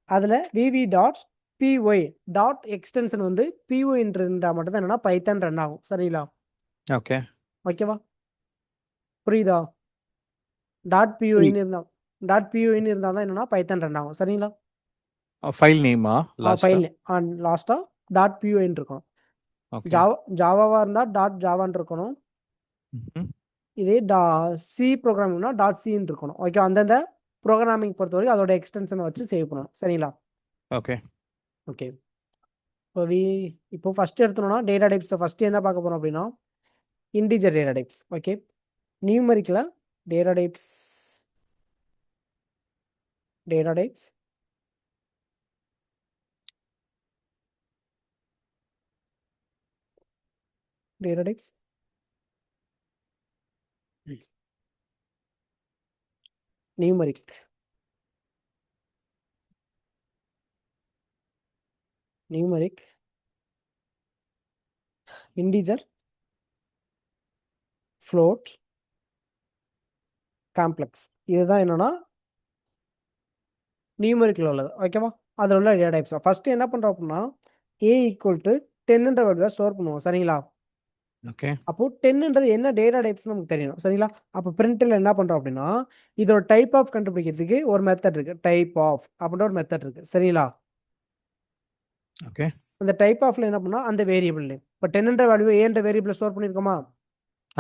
அதில் vv.py டாட் எக்ஸ்டென்ஷன் வந்து py இருந்தால் மட்டும் தான் என்னன்னா பைத்தான் ரன் ஆகும். சரிங்களா? ஓகே ஓகேவா? புரியுதா? .pyன்னு இருந்தால் தான் என்னன்னா பைத்தான் ரன் ஆகும். சரிங்களா? ஃபைல் நேமா ஃபைல் லாஸ்ட்டாக .pyன்னு இருக்கணும். ஓகே ஜாவாவாக இருந்தால் .javaன்னு இருக்கணும். இதே சி ப்ரோக்ராமிங்னா .cன்னு இருக்கணும். ஓகே. அந்தந்த ப்ரோக்ராமிங் பொறுத்த வரைக்கும் அதோட எக்ஸ்டென்ஷனை வச்சு சேவ் பண்ணணும். சரிங்களா? Okay okay. இப்போ ஃபர்ஸ்ட் எடுத்தோம்னா டேட்டா டைப்ஸில் ஃபர்ஸ்ட் என்ன பார்க்க போகிறோம் அப்படின்னா இன்டிஜர் டேட்டா டைப்ஸ். ஓகே. நியூமரிக்கில் data types numeric integer float complex இதுதான் என்னன்னா நியூமரிக்கில் உள்ளது. ஓகேவா? அதில் உள்ள டேட்டா டைப்ஸ் ஃபர்ஸ்ட் என்ன பண்ணுறோம் அப்படின்னா a = 10ன்ற வேல்யூவை ஸ்டோர் பண்ணுவோம். சரிங்களா? ஓகே அப்போ 10ன்றது என்ன டேட்டா டைப்ஸ் நமக்கு தெரியணும். சரிங்களா? அப்போ பிரிண்டில் என்ன பண்ணுறோம் அப்படின்னா இதோட டைப் ஆஃப் கண்டுபிடிக்கிறதுக்கு ஒரு மெத்தட் இருக்கு, டைப் ஆஃப் அப்படின்ற ஒரு மெத்தட் இருக்கு. சரிங்களா? ஓகே அந்த டைப் ஆஃப்ல என்ன பண்ணா அந்த வேரியபிள் நேம், இப்போ 10ன்ற வேல்யூ ஏன்ற வேரியபிள் ஸ்டோர் பண்ணியிருக்கோமா,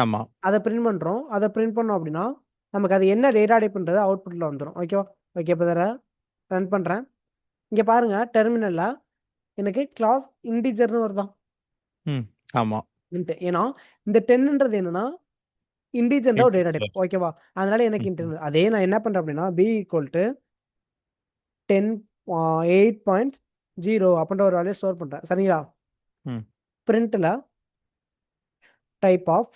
ஆமா அதை பிரிண்ட் பண்ணுறோம். அதை பிரிண்ட் பண்ணோம் அப்படின்னா நமக்கு அது என்ன டேட்டா டைப்ன்றது அவுட்புட்டில் வந்துடும். ஓகேவா? ஓகே. இப்போ தர ரன் பண்ணுறேன். இங்கே பாருங்க டெர்மினலில் எனக்கு கிளாஸ் இன்டிஜர்னு வருதான். ஆமா ஏன்னா இந்த 10ன்றது என்னன்னா இன்டிஜர்ன்ற ஒரு டேட்டா டைப். ஓகேவா? அதனால எனக்கு இன்டர் அதே நான் என்ன பண்ணுறேன் அப்படின்னா b = 10 8.0 அப்படின்ற ஒரு வேல்யூ ஸ்டோர் பண்ணுறேன். சரிங்களா? பிரிண்ட்டில் டைப் ஆஃப்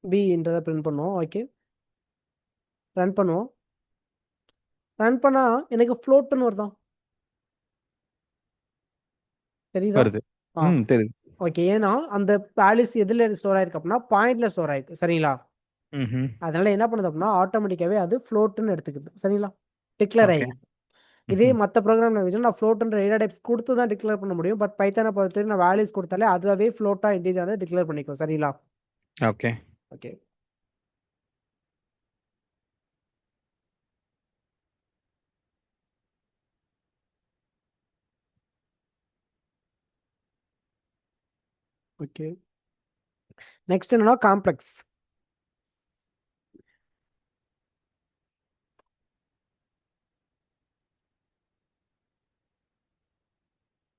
பின்றதை பிரிண்ட் பண்ணுவோம். ஓகே. ரன் பண்ணுவோம். ரன் பண்ணால் எனக்கு ஃப்ளோட்டுன்னு வருதான். தெரியுதா? வருது. தெரியுது. ஓகே. ஏன்னா அந்த வேல்யூஸ் எதில் ஸ்டோர் ஆயிருக்கு அப்படின்னா பாயிண்ட்ல ஸ்டோர் ஆயிருக்கு. சரிங்களா? அதனால என்ன பண்ணுது அப்படின்னா ஆட்டோமேட்டிக்காவே அது ஃப்ளோட்டுன்னு எடுத்துக்குது. சரிங்களா? டிக்ளேர் ஓகே ஆயிடுது. இதே மற்ற ப்ரோக்ராம் லாங்குவேஜ் நான் ஃப்ளோட்ன்ற டேட்டா டைப்ஸ் கொடுத்து தான் டிக்ளேர் பண்ண முடியும். பட் பைத்தானை பொறுத்தவரைக்கும் நான் வேல்யூஸ் கொடுத்தாலே அதுவே ஃப்ளோட்டா இன்டிஜர் டிக்ளேர் பண்ணிக்கும். சரிங்களா? Okay okay. ஓகே. நெக்ஸ்ட் என்னன்னா காம்ப்ளெக்ஸ்.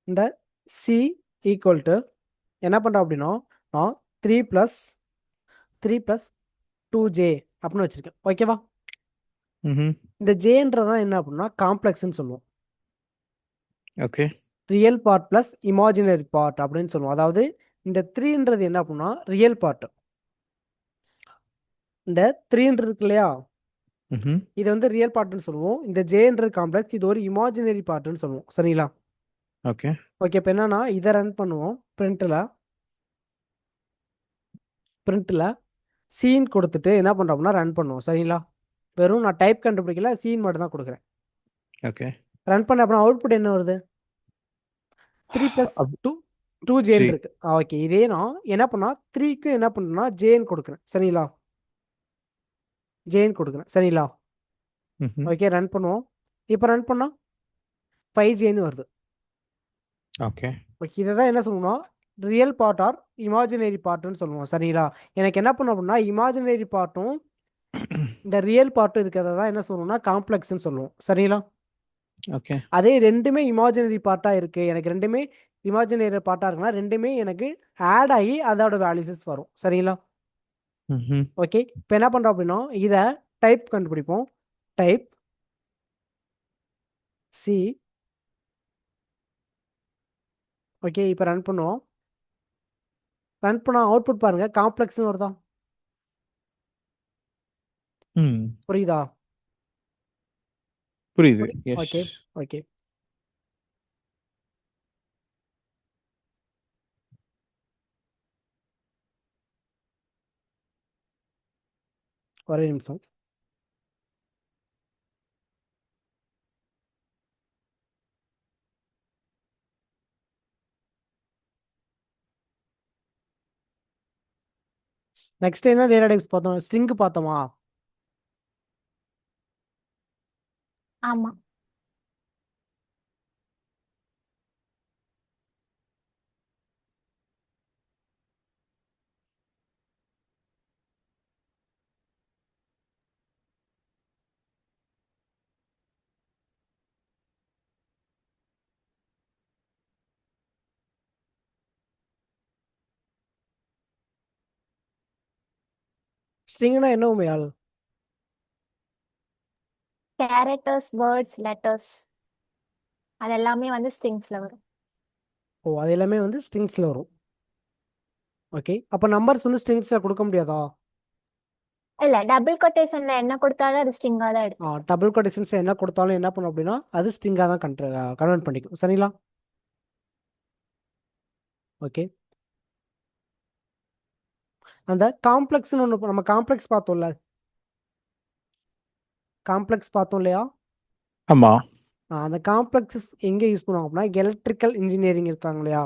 இந்த சி ஈக்குவல் டு என்ன பண்ணுறோம் அப்படின்னா நான் 3 + 2j அப்படின்னு வச்சிருக்கேன். ஓகேவா? இந்த ஜேன்றதான் என்ன அப்படின்னா காம்ப்ளெக்ஸ்ன்னு சொல்லுவோம். Okay real part plus imaginary part அப்படின்னு சொல்லுவோம். அதாவது இந்த 3ன்றது என்ன அப்படின்னா ரியல் பார்ட். இந்த 3 இருக்கு இல்லையா, ம்ஹ்ம். இது வந்து ரியல் பார்ட்னு சொல்லுவோம். இந்த ஜேன்றது காம்ப்ளெக்ஸ், இது ஒரு இமேஜினரி பார்ட்னு சொல்லுவோம். சரிங்களா? ஓகே. ஓகே. இப்போ என்னன்னா இதை ரன் பண்ணுவோம். பிரிண்ட்டில் சீன் கொடுத்துட்டு என்ன பண்ணுறோம்னா ரன் பண்ணுவோம். சரிங்களா? வெறும் நான் டைப் கண்டுபிடிக்கல, சீன் மட்டும் தான் கொடுக்குறேன். ஓகே. ரன் பண்ண அப்புறம் அவுட்புட் என்ன வருது? 3 + அப் 2 2 ஜேன் ஜி. இருக்கு. ஓகே. இதே நான் என்ன பண்ணா 3க்கு என்ன பண்ணுன்னா ஜேன் கொடுக்குறேன். சரிங்களா? ஜேன் கொடுக்குறேன். சரிங்களா? ம்ஹ்ம். ஓகே. ரன் பண்ணுவோம். இப்போ ரன் பண்ணா 5 ஜேன் வருது. ஓகே. ஓகே. இதை தான் என்ன சொல்லுவோம்னா ரியல் பார்ட் ஆர் இமேஜினரி பார்ட்னு சொல்லுவோம். சரிங்களா? எனக்கு என்ன பண்ணும் அப்படின்னா இமேஜினரி பார்ட்டும் இந்த ரியல் பார்ட்டும் இருக்கிறத தான் என்ன சொல்லுவோம்னா காம்ப்ளெக்ஸ்னு சொல்லுவோம். சரிங்களா? ஓகே. அதே ரெண்டுமே இமேஜினரி பார்ட்டாக இருக்குது, எனக்கு ரெண்டுமே இமேஜினரி பார்ட்டாக இருக்குன்னா ரெண்டுமே எனக்கு ஆட் ஆகி அதோட வேல்யூஸஸ் வரும். சரிங்களா? ம்ஹ்ம். ஓகே. இப்போ என்ன பண்ணுறோம் அப்படின்னா இதை டைப் கண்டுபிடிப்போம். Type C. ஓகே. இப்போ ரன் பண்ணுவோம். ரன் பண்ணால் அவுட்புட் பாருங்கள் காம்ப்ளெக்ஸ்னு வருதா? ம். புரியுதா? புரியுது. எஸ். ஓகே. ஓகே. ஒரே நிமிஷம். நெக்ஸ்ட் என்ன டேட்டா டைப்ஸ் பார்த்தோம்? ஸ்ட்ரிங் பார்த்தோமா? ஆமா. ஸ்ட்ரிங்னா என்ன உண்மையால்? கேரக்டர்ஸ், வேர்ட்ஸ், லெட்டர்ஸ் அது எல்லாமே வந்து ஸ்ட்ரிங்ஸ்ல வரும். ஓ, அது எல்லாமே வந்து ஸ்ட்ரிங்ஸில் வரும். ஓகே. அப்போ நம்பர்ஸ் வந்து ஸ்ட்ரிங்ஸில் கொடுக்க முடியாதா? இல்ல, டபுள் கொட்டேஷன்ல என்ன கொடுத்தாலும் அது ஸ்ட்ரிங்கா தான் எடுத்து. டபுள் கொட்டேஷன்ஸ் என்ன கொடுத்தாலும் என்ன பண்ணும் அப்படின்னா அது ஸ்ட்ரிங்காக தான் கன்வெர்ட் பண்ணிக்கும். சரிங்களா? ஓகே. அந்த காம்ப்ளெக்ஸ்னு ஒன்று நம்ம காம்ப்ளெக்ஸ் பார்த்தோம்ல, காம்ப்ளெக்ஸ் பார்த்தோம் இல்லையா? ஆமா. அந்த காம்ப்ளெக்ஸஸ் எங்கே யூஸ் பண்ணுவாங்க அப்படின்னா எலக்ட்ரிக்கல் இன்ஜினியரிங் இருக்காங்க இல்லையா?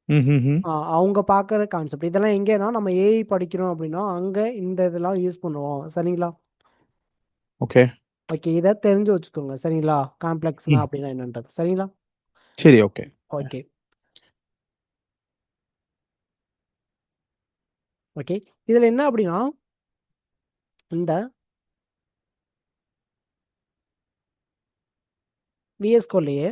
ம்ஹ்ஹ்ம். அவங்க பார்க்குற கான்செப்ட் இதெல்லாம் எங்கேனா நம்ம ஏஐ படிக்கிறோம் அப்படின்னா அங்கே இந்த இதெல்லாம் யூஸ் பண்ணுவோம். சரிங்களா? ஓகே. ஓகே. இதை தெரிஞ்சு வச்சுக்கோங்க. சரிங்களா? காம்ப்ளெக்ஸ்னா ம். அப்படின்னா என்னன்றது. சரிங்களா? சரி. ஓகே. ஓகே. ஓகே. இதில் என்ன அப்படின்னா இந்த விஎஸ் கோட்லேயே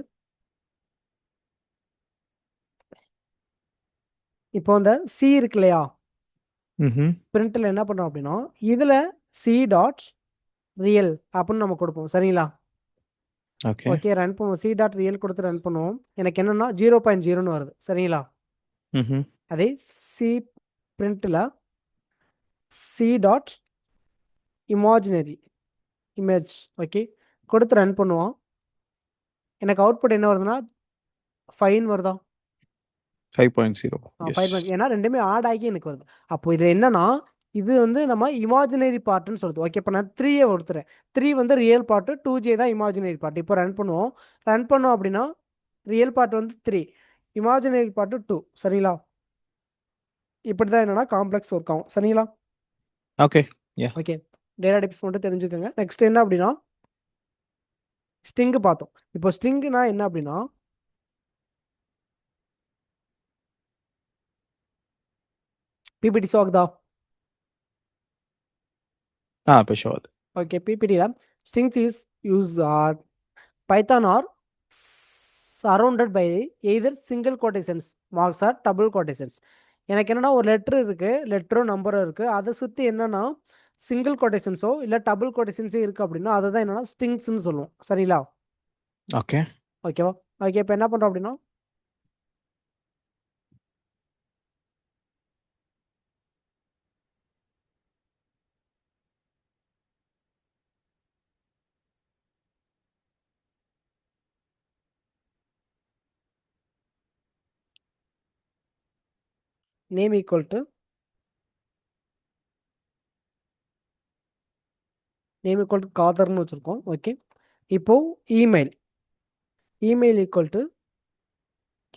இப்போ இந்த சி இருக்கு இல்லையா? ம்ஹ்ம். பிரிண்டில் என்ன பண்ணுறோம் அப்படின்னா இதில் சி டாட் ரியல் அப்படின்னு நம்ம கொடுப்போம். சரிங்களா? ஓகே. ஓகே. ரன் பண்ணுவோம். சி டாட் ரியல் கொடுத்து ரன் பண்ணுவோம். எனக்கு என்னென்னா 0.0ன்னு வருது. சரிங்களா? ம்ஹ்ம். அதே சி பிரிண்டில் C dot imaginary image okay கொடுத்து ரன் பண்ணுவோம். எனக்கு அவுட்புட் என்ன வருதுன்னா 5 வருதா? 5.0. எஸ். 5 ஏன்னா ரெண்டுமே ஆட் ஆகி எனக்கு வருது. அப்போ இது என்னன்னா இது வந்து நம்ம இமேஜினரி பார்ட்னு சொல்லுது. ஓகே. இப்போ நான் 3 கொடுத்துறேன். 3 வந்து ரியல் பார்ட்டு, 2J தான் இமேஜினரி பார்ட். இப்போ ரன் பண்ணுவோம். ரன் பண்ணோம் அப்படின்னா ரியல் பார்ட் வந்து 3, இமேஜினரி பார்ட்டு 2. சரிங்களா? இப்படி தான் என்னன்னா காம்ப்ளெக்ஸ் ஒர்க் ஆகும். சரிங்களா? ஓகே. யா. ஓகே. டேட்டா டைப்ஸ் மட்டும் தெரிஞ்சுக்கோங்க. நெக்ஸ்ட் என்ன அப்படின்னா ஸ்ட்ரிங் பார்த்தோம். இப்போ ஸ்ட்ரிங்னா என்ன அப்படின்னா பிபிடி ஷோ ஆகுதா? இப்போ ஷோ ஆகுது. Okay. பிபிடியில் strings is used Python are surrounded by either single quotations marks or double quotations. எனக்கு என்னன்னா ஒரு லெட்டர் இருக்கு, லெட்டரும் நம்பரும் இருக்கு, அதை சுற்றி என்னன்னா சிங்கிள் கொட்டேஷன்ஸோ இல்லை டபுள் கொட்டேஷன்ஸோ இருக்கு அப்படின்னா அதை தான் என்னன்னா ஸ்ட்ரிங்ஸ்ன்னு சொல்லுவோம். சரிங்களா? ஓகே. ஓகேவா? ஓகே. இப்போ என்ன பண்ணுறோம் அப்படின்னா நேம் ஈக்குவல் டு காதர்னு வச்சுருக்கோம். ஓகே, இப்போ இமெயில் ஈக்குவல் டு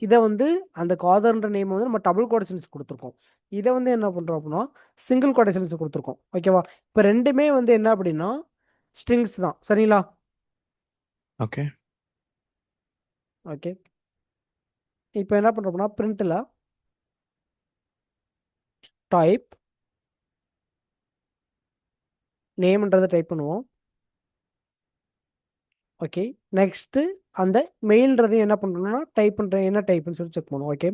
இதை வந்து அந்த காதர்ன்ற நேம் வந்து நம்ம டபுள் கோடேஷன்ஸ் கொடுத்துருக்கோம். இதை வந்து என்ன பண்ணுறோம் அப்படின்னா சிங்கிள் கோடேஷன்ஸ் கொடுத்துருக்கோம். ஓகேவா? இப்போ ரெண்டுமே வந்து என்ன அப்படின்னா ஸ்ட்ரிங்ஸ் தான். சரிங்களா? ஓகே. ஓகே, இப்போ என்ன பண்ணுறோம் அப்படின்னா பிரிண்டில் டைப் நேம்ன்றதை டைப் பண்ணுவோம். ஓகே, நெக்ஸ்ட்டு அந்த மெயில்ன்றதையும் என்ன பண்ணுறோம்னா டைப் பண்ணுற என்ன டைப்னு சொல்லி செக் பண்ணுவோம். ஓகே,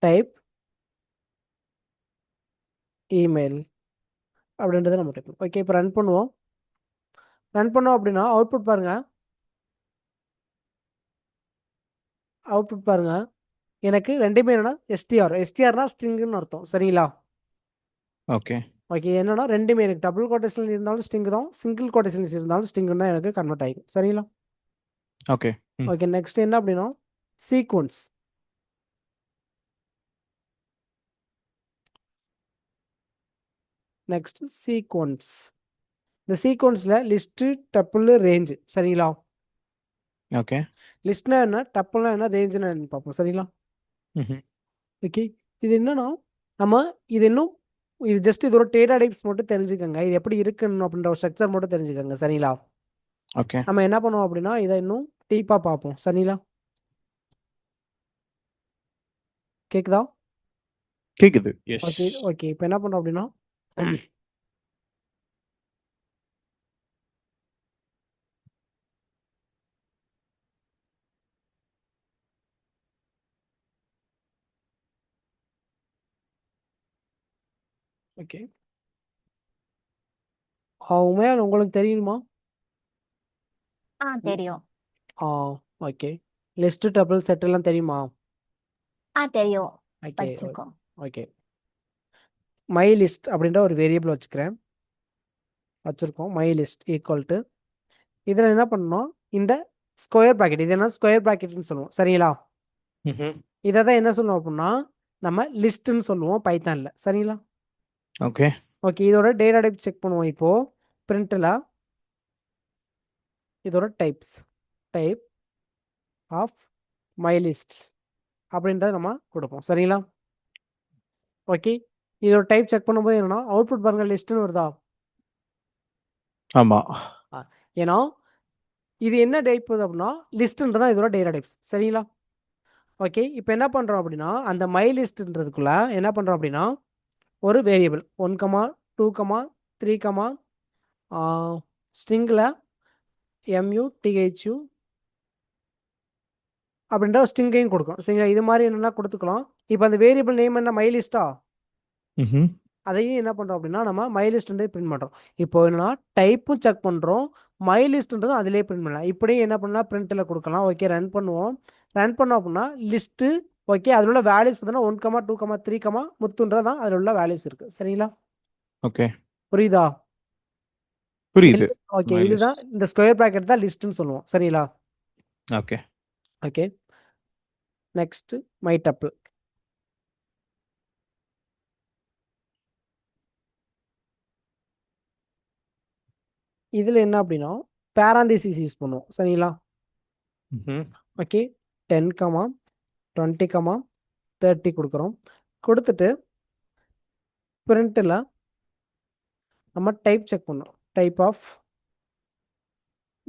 டைப் இமெயில் அப்படின்றத நம்ம டைப் பண்ணுவோம். ஓகே, இப்போ ரன் பண்ணுவோம். ரன் பண்ணோம் அப்படின்னா அவுட்புட் பாருங்க. எனக்கு ரெண்டுமே என்னன்னா எஸ்டிஆர்னா ஸ்ட்ரிங்னு அர்த்தம். சரிங்களா? ஓகே. ஓகே, என்னன்னா ரெண்டுமே எனக்கு டபுள் கோட்டேஷன் இருந்தாலும் ஸ்ட்ரிங் தான், சிங்கிள் கோட்டேஷன் இருந்தாலும் ஸ்ட்ரிங் தான் எனக்கு கன்வெர்ட் ஆகிடும். சரிங்களா? ஓகே. ஓகே, நெக்ஸ்ட் என்ன அப்படின்னா சீக்வன்ஸ். இந்த சீக்வன்ஸில் லிஸ்ட்டு டப்புள் ரேஞ்சு. சரிங்களா? ஓகே. லிஸ்ட்னா என்ன, டப்புள்னா என்ன, ரேஞ்சுனா என்ன பார்ப்போம். சரிங்களா? ஓகே, இது என்னன்னா இது ஜஸ்ட் இதோட டேட்டா டைப்ஸ் மட்டும் தெரிஞ்சுக்கோங்க. இது எப்படி இருக்குன்னு அப்படின்ற ஒரு ஸ்ட்ரக்சர் மட்டும் தெரிஞ்சுக்கோங்க. சரிங்களா? ஓகே. நம்ம என்ன பண்ணுவோம் அப்படின்னா இதை இன்னும் டீப்பாக பார்ப்போம். சரிங்களா? கேக்குதா? கேக்குது. எஸ். ஓகே ஓகே, இப்போ என்ன பண்ணுறோம் அப்படின்னா ஓகே, உண்மையாக உங்களுக்கு தெரியுமா? தெரியும். ஓகே, லிஸ்ட் டபுள் செட் எல்லாம் தெரியுமா? தெரியும். ஓகே படிச்சிருக்கோம். ஓகே, மை லிஸ்ட் அப்படின்ற ஒரு வேரியபிள் வச்சுருக்கோம். மை லிஸ்ட் ஈக்குவல் டு இதில் என்ன பண்ணணும், இந்த ஸ்கொயர் ப்ராக்கெட், இது என்ன ஸ்கொயர் ப்ராக்கெட்னு சொல்லுவோம். சரிங்களா? இதை தான் என்ன சொல்லுவோம் அப்படின்னா நம்ம லிஸ்ட்டுன்னு சொல்லுவோம் பைத்தானில். சரிங்களா? ஓகே. ஓகே, இதோட டேட்டா டைப் செக் பண்ணுவோம். இப்போது பிரிண்டில் இதோட டைப் ஆஃப் மை லிஸ்ட் அப்படின்றத நம்ம கொடுப்போம். சரிங்களா? ஓகே, இதோட டைப் செக் பண்ணும்போது என்னன்னா அவுட்புட் பாருங்க லிஸ்ட்டுன்னு வருதா? ஆமா. ஏன்னா இது என்ன டைப் அப்படின்னா லிஸ்ட்டுன்றதான் இதோட டேட்டா டைப்ஸ். சரிங்களா? ஓகே, இப்போ என்ன பண்ணுறோம் அப்படின்னா அந்த மை லிஸ்ட்டுன்றதுக்குள்ள என்ன பண்ணுறோம் அப்படின்னா ஒரு வேரியபிள் 1, 2, 3, ஸ்ட்ரிங்கில் MUTHU அப்படின்ற ஸ்ட்ரிங்கையும் கொடுக்கும். சரிங்களா? இது மாதிரி என்னென்னா கொடுத்துக்கலாம். இப்போ அந்த வேரியபிள் நேம் என்ன, மை லிஸ்ட்டா? அதையும் என்ன பண்ணுறோம் அப்படின்னா நம்ம மை லிஸ்ட்ன்றே பிரிண்ட் பண்ணுறோம். இப்போ என்னன்னா டைப்பும் செக் பண்ணுறோம், மை லிஸ்ட்ன்றதும் அதிலே பிரிண்ட் பண்ணலாம். இப்படியும் என்ன பண்ணலாம், பிரிண்ட்டில் கொடுக்கலாம். ஓகே, ரன் பண்ணுவோம். ரன் பண்ணோம் அப்படின்னா லிஸ்ட்டு ஓகே, அதில் உள்ள வேல்யூஸ் பார்த்தீங்கன்னா 1, 2, 3, முத்துன்றது தான் அதில் உள்ள வேல்யூஸ் இருக்குது. சரிங்களா? ஓகே. புரியுதா? புரியுது. ஓகே, My இதுதான் list. இந்த ஸ்கொயர் ப்ராக்கெட் தான் லிஸ்ட்னு சொல்லுவோம். சரிங்களா? Okay. Okay, next my tuple. இதில் என்ன அப்படின்னா பேராந்திசிஸ் யூஸ் பண்ணுவோம். சரிங்களா? ஓகே, 10, 20, 30 கொடுக்குறோம். கொடுத்துட்டு பிரிண்ட்டில் நம்ம டைப் செக் பண்ணோம். டைப் ஆஃப்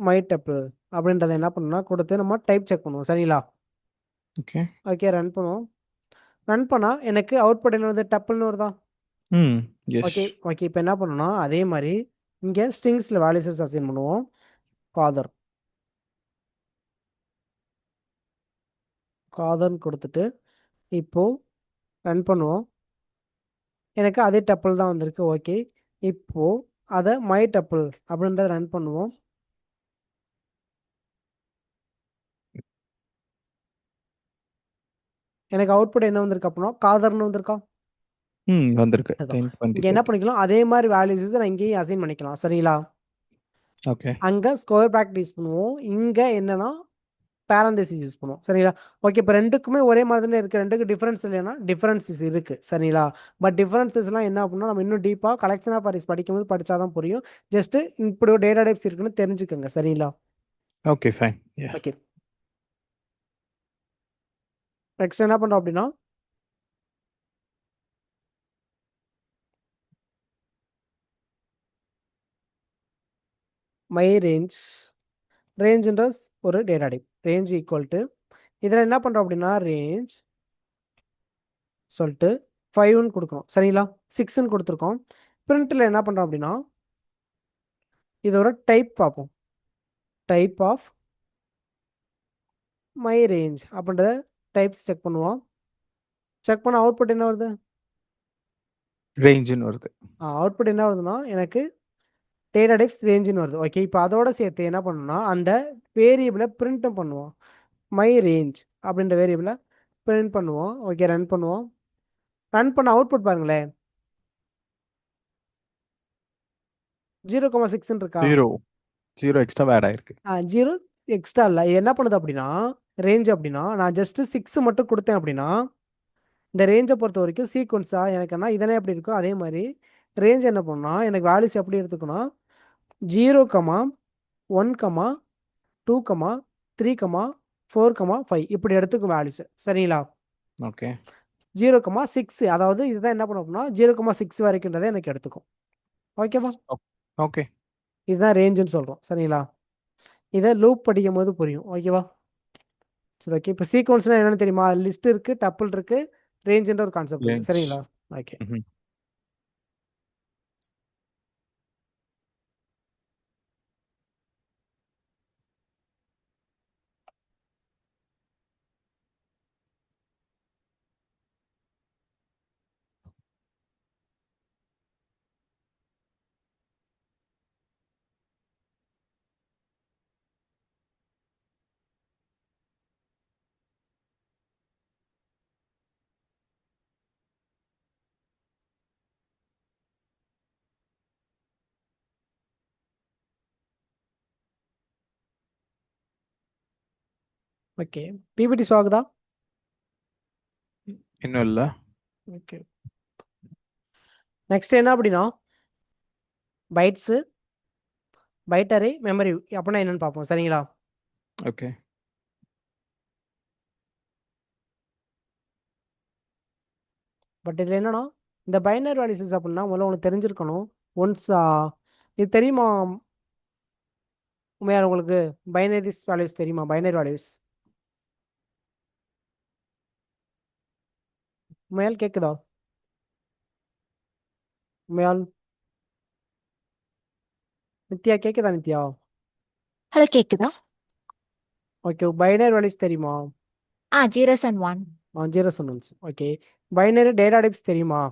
மை டப்பிள் அப்படின்றத என்ன பண்ணணும்னா கொடுத்து நம்ம டைப் செக் பண்ணுவோம். சரிங்களா? ஓகே. ஓகே, ரன் பண்ணுவோம். ரன் பண்ணால் எனக்கு அவுட்புட் என்ன வருது, டப்பிள்னு வருதா? எஸ். ஓகே ஓகே, இப்போ என்ன பண்ணணும்னா அதே மாதிரி இங்கே ஸ்ட்ரிங்ஸில் வேல்யூஸஸ் அசைன் பண்ணுவோம். காதர்னு கொடுத்துட்டு இப்போது ரன் பண்ணுவோம். எனக்கு அதே டப்பிள் தான் வந்திருக்கு. ஓகே, இப்போது அதை மை டப்பிள் அப்படின்றத ரன் பண்ணுவோம். எனக்கு அவுட்புட் என்ன வந்திருக்கு அப்படின்னா காதர்னு வந்திருக்கா? வந்திருக்கு. அதான். 10, 20, இங்கே என்ன 30. பண்ணிக்கலாம், அதே மாதிரி வேல்யூஸஸ் நான் இங்கேயும் அசைன் பண்ணிக்கலாம். சரிங்களா? ஓகே. அங்கே ஸ்கொயர் ப்ராக்கெட் யூஸ் பண்ணுவோம். இங்கே என்னன்னா பேரந்தசிஸ் யூஸ் பண்ணுவோம் சரிங்களா. ஓகே, இப்போ ரெண்டுக்குமே ஒரே மாதிரி தானே இருக்குது, ரெண்டுக்கு டிஃப்ரென்ஸ் இல்லைன்னா டிஃப்ரென்சஸ் இருக்குது சரிங்களா. பட் டிஃப்ரென்சஸ்லாம் என்ன அப்படின்னா நம்ம இன்னும் டீப்பாக கலெக்ஷன் ஆஃப் அரேஸ் படிக்கும்போது படித்தா தான் புரியும். ஜஸ்ட்டு இப்படி ஒரு டேட்டா டைப்ஸ் இருக்குன்னு தெரிஞ்சுக்கோங்க சரிங்களா. Okay fine. ஓகே, நெக்ஸ்ட் என்ன பண்ணுறோம் அப்படின்னா மை ரேஞ்சுன்ற ஒரு data type. Range equal to இதில் என்ன பண்ணுறோம் அப்படின்னா ரேஞ்ச் சொல்லிட்டு 5ன்னு கொடுக்குறோம் சரிங்களா, 6ன்னு கொடுத்துருக்கோம். பிரிண்ட்டில் என்ன பண்ணுறோம் அப்படின்னா இதோட டைப் பார்ப்போம். டைப் ஆஃப் மை ரேஞ்ச் அப்படின்றத டைப்ஸ் செக் பண்ணுவோம். செக் பண்ண அவுட்புட் என்ன வருது? ரேஞ்சுன்னு வருது. அவுட்புட் என்ன வருதுன்னா எனக்கு டேட்டா டைப்ஸ் ரேஞ்சுன்னு வருது. ஓகே, இப்போ அதோட சேர்த்து என்ன பண்ணணும்னா அந்த வேரியபிளை பிரிண்ட்டும் பண்ணுவோம். மை ரேஞ்ச் அப்படின்ற வேரியபிளை பிரிண்ட் பண்ணுவோம். ஓகே, ரன் பண்ணுவோம். ரன் பண்ண அவுட்புட் பாருங்களேன், 0,6 இருக்கா? 0 எக்ஸ்ட்ரா ஆட் ஆயிருக்கு. 0 எக்ஸ்ட்ரா இல்லை. இது என்ன பண்ணுது அப்படின்னா ரேஞ்ச் அப்படின்னா நான் ஜஸ்ட் 6 மட்டும் கொடுத்தேன் அப்படின்னா இந்த ரேஞ்சை பொறுத்த வரைக்கும் சீக்வன்ஸாக எனக்கு என்ன இதெல்லாம் எப்படி இருக்கோ அதே மாதிரி ரேஞ்ச் என்ன பண்ணா எனக்கு வேல்யூஸ் எப்படி எடுத்துக்கணும் 0, 1, 2, 3, 4, 5 இப்படி எடுத்துக்கும் வேல்யூஸ் சரிங்களா. ஓகே 0,6 அதாவது இதுதான் என்ன பண்ணும் அப்படின்னா 0,6 வரைக்கும்ன்றதை எனக்கு எடுத்துக்கும். ஓகேவா, ஓகே இதுதான் ரேஞ்சுன்னு சொல்கிறோம் சரிங்களா. இதை லூப் படிக்கும் போது புரியும். ஓகேவா, சரி ஓகே. இப்போ சீக்வன்ஸ்னால் என்னென்னு தெரியுமா? லிஸ்ட் இருக்குது, டப்பிள் இருக்குது, ரேஞ்சுன்ற ஒரு கான்செப்ட் இருக்குது சரிங்களா. Okay, okay. பிபிடி ஆகுதா? இன்னும் இல்லை. ஓகே, நெக்ஸ்ட் என்ன அப்படின்னா பைட்ஸு, பைட் அரே, மெமரி அப்படின்னா என்னன்னு பார்ப்போம் சரிங்களா. ஓகே பட் இதில் என்னன்னா இந்த பைனரி வேல்யூஸ் அப்படின்னா முதல்ல உங்களுக்கு தெரிஞ்சிருக்கணும். ஒன்ஸ் இது தெரியுமா உண்மையாக உங்களுக்கு? பைனரிஸ் வேல்யூஸ் தெரியுமா? பைனரி வேல்யூஸ் உண்மையால் கேட்குதா? உண்மையால் நித்யா கேட்குதா? நித்யா ஹலோ கேக்குதா? ஓகே, பைனரி வேல்யூஸ் தெரியுமா? 0s and 1. 0s and 1s. Okay, binary data types தெரியுமா?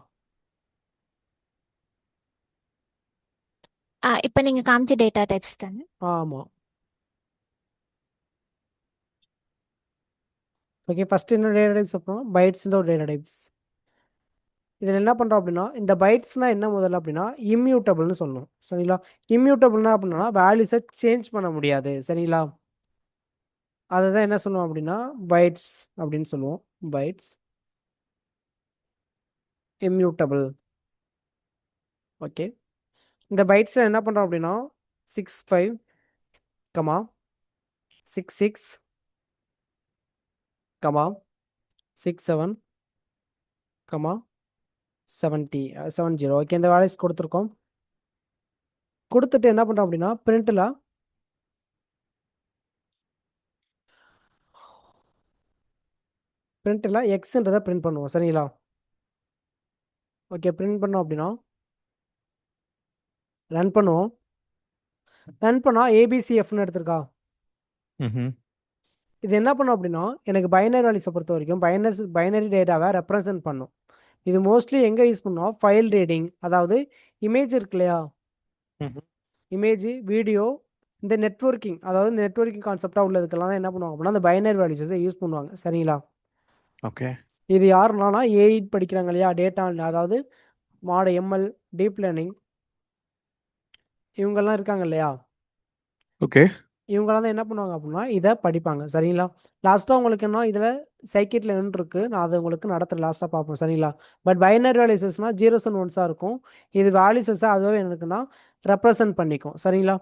இப்போ நீங்க காமிச்ச டேட்டா டைப்ஸ் தானே? ஆமாம். ஓகே, ஃபர்ஸ்ட் என்ன டேட்டா டைப்ஸ் அப்புறம் பைட்ஸ்ன்ற ஒரு டேட்டா டைப்ஸ். இதில் என்ன பண்ணுறோம் அப்படின்னா இந்த பைட்ஸ்னால் என்ன முதல்ல அப்படின்னா இம்யூட்டபிள்னு சொல்லணும் சரிங்களா. இம்யூட்டபிள்னா அப்படின்னா வேல்யூஸை சேஞ்ச் பண்ண முடியாது சரிங்களா. அதை தான் என்ன சொல்லுவோம் அப்படின்னா பைட்ஸ் அப்படின்னு சொல்லுவோம். Bytes immutable. ஓகே, இந்த பைட்ஸில் என்ன பண்ணுறோம் அப்படின்னா 65, 66, 67, 70. ஓகே, இந்த வேல்யூஸ் கொடுத்துருக்கோம். கொடுத்துட்டு என்ன பண்ணுறோம் அப்படின்னா பிரிண்டில் எக்ஸ்ன்றதை பிரிண்ட் பண்ணுவோம் சரிங்களா. ஓகே, பிரிண்ட் பண்ணோம் அப்படின்னா ரன் பண்ணுவோம். ரன் பண்ணால் ஏபிசிஎஃப்னு எடுத்திருக்கா. இது என்ன பண்ணும் அப்படின்னா எனக்கு பைனரி வேல்யூஸை பொறுத்த வரைக்கும் பைனரி டேட்டாவை ரெப்ரசன்ட் பண்ணும். இது மோஸ்ட்லி எங்கே யூஸ் பண்ணுவோம்? ஃபைல் ரீடிங், அதாவது இமேஜ் இருக்கு இல்லையா, இமேஜ், வீடியோ, இந்த நெட்வொர்க்கிங், அதாவது இந்த நெட்வொர்க்கிங் கான்செப்டாக உள்ளதுக்கெல்லாம் தான் என்ன பண்ணுவாங்க அப்படின்னா அந்த பைனரி வேல்யூஸை யூஸ் பண்ணுவாங்க சரிங்களா. ஓகே, இது இது யாருன்னா A8 படிக்கிறாங்க இல்லையா, டேட்டா, அதாவது எம்எல், டீப் லேர்னிங், இவங்கெல்லாம் இருக்காங்க இல்லையா. ஓகே, இவங்களாம் தான் என்ன பண்ணுவாங்க அப்படின்னா இதை படிப்பாங்க. சரிங்களா? லாஸ்ட்டாக உங்களுக்கு என்ன இதில் சைக்கிட்டில் இருக்கு, நான் அதை உங்களுக்கு நடத்துகிறேன், லாஸ்ட்டாக பார்ப்போம். சரிங்களா? பட் பைனரி வேல்யூஸஸ்னால் ஜீரோஸ் அண்ட் ஒன்ஸாக இருக்கும். இது வேல்யூஸஸை அதுவே எனக்குன்னா ரெப்ரசன்ட் பண்ணிக்கும். சரிங்களா?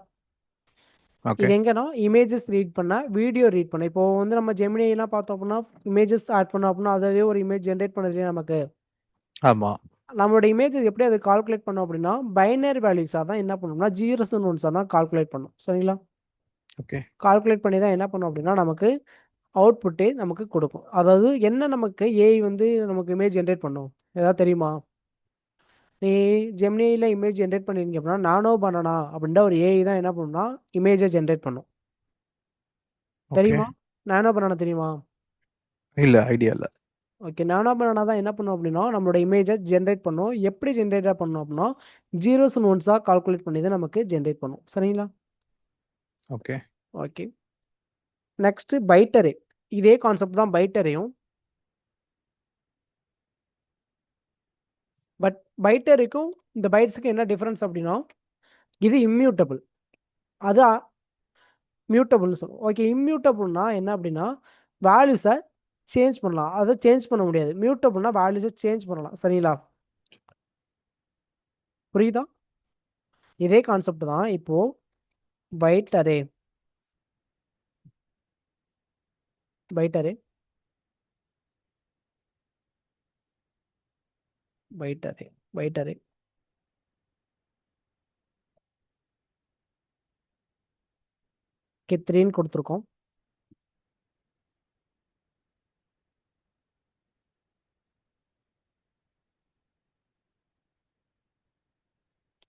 ஓகே. இது எங்கன்னா இமேஜஸ் ரீட் பண்ண, வீடியோ ரீட் பண்ண. இப்போ வந்து நம்ம ஜெமினிலாம் பார்த்தோம் அப்படின்னா இமேஜஸ் ஆட் பண்ணோம் அப்படின்னா அதுவே ஒரு இமேஜ் ஜென்ரேட் பண்ணுது நமக்கு. ஆமா. நம்மளோட இமேஜ் எப்படி அது கால்குலேட் பண்ணோம் அப்படின்னா பைனரி வேல்யூஸாக தான் என்ன பண்ணணும்னா ஜீரோஸ் அண்ட் ஒன்ஸாக தான் கால்குலேட் பண்ணும். சரிங்களா? ஓகே. கால்குலேட் பண்ணி தான் என்ன பண்ணும் அப்படின்னா நமக்கு அவுட்புட்டே நமக்கு கொடுக்கும். அதாவது என்ன நமக்கு ஏஐ வந்து நமக்கு இமேஜ் ஜென்ரேட் பண்ணும் ஏதாவது தெரியுமா? நீ ஜெமினியில் இமேஜ் ஜென்ரேட் பண்ணிருங்க அப்படின்னா நானோ பனானா அப்படின்ற ஒரு ஏஐ தான் என்ன பண்ணும்னா இமேஜை ஜென்ரேட் பண்ணும். ஓகே. தெரியுமா? நானோ பனானா தெரியுமா? இல்ல ஐடியா இல்ல. ஓகே, நானோ பனானா தான் என்ன பண்ணும் அப்படின்னா நம்மளோட இமேஜை ஜென்ரேட் பண்ணும். எப்படி ஜென்ரேட் பண்ணும் அப்படின்னா ஜீரோஸ் அண்ட் ஒன்ஸாக கால்குலேட் பண்ணி தான் நமக்கு ஜென்ரேட் பண்ணும். சரிங்களா? ஓகே. ஓகே, நெக்ஸ்ட் பைட்டரே. இதே கான்செப்ட் தான் பைட்டரையும். பட் பைட்டரிக்கும் இந்த பைட்ஸுக்கும் என்ன டிஃப்ரென்ஸ் அப்படின்னா இது இம்மியூட்டபிள், அது மியூட்டபிள்னு சொல்லுவோம். ஓகே, இம்மியூட்டபிள்னா என்ன அப்படின்னா வேல்யூஸை சேஞ்ச் பண்ணலாம், அதை சேஞ்ச் பண்ண முடியாது. மியூட்டபிள்னா வேல்யூஸை சேஞ்ச் பண்ணலாம். சரிங்களா? புரியுதா? இதே கான்செப்ட் தான் இப்போ பைட்டரே. பைட்டரே பைட்டரே பைட்டரே ஓகே, 3ன்னு கொடுத்துருக்கோம்.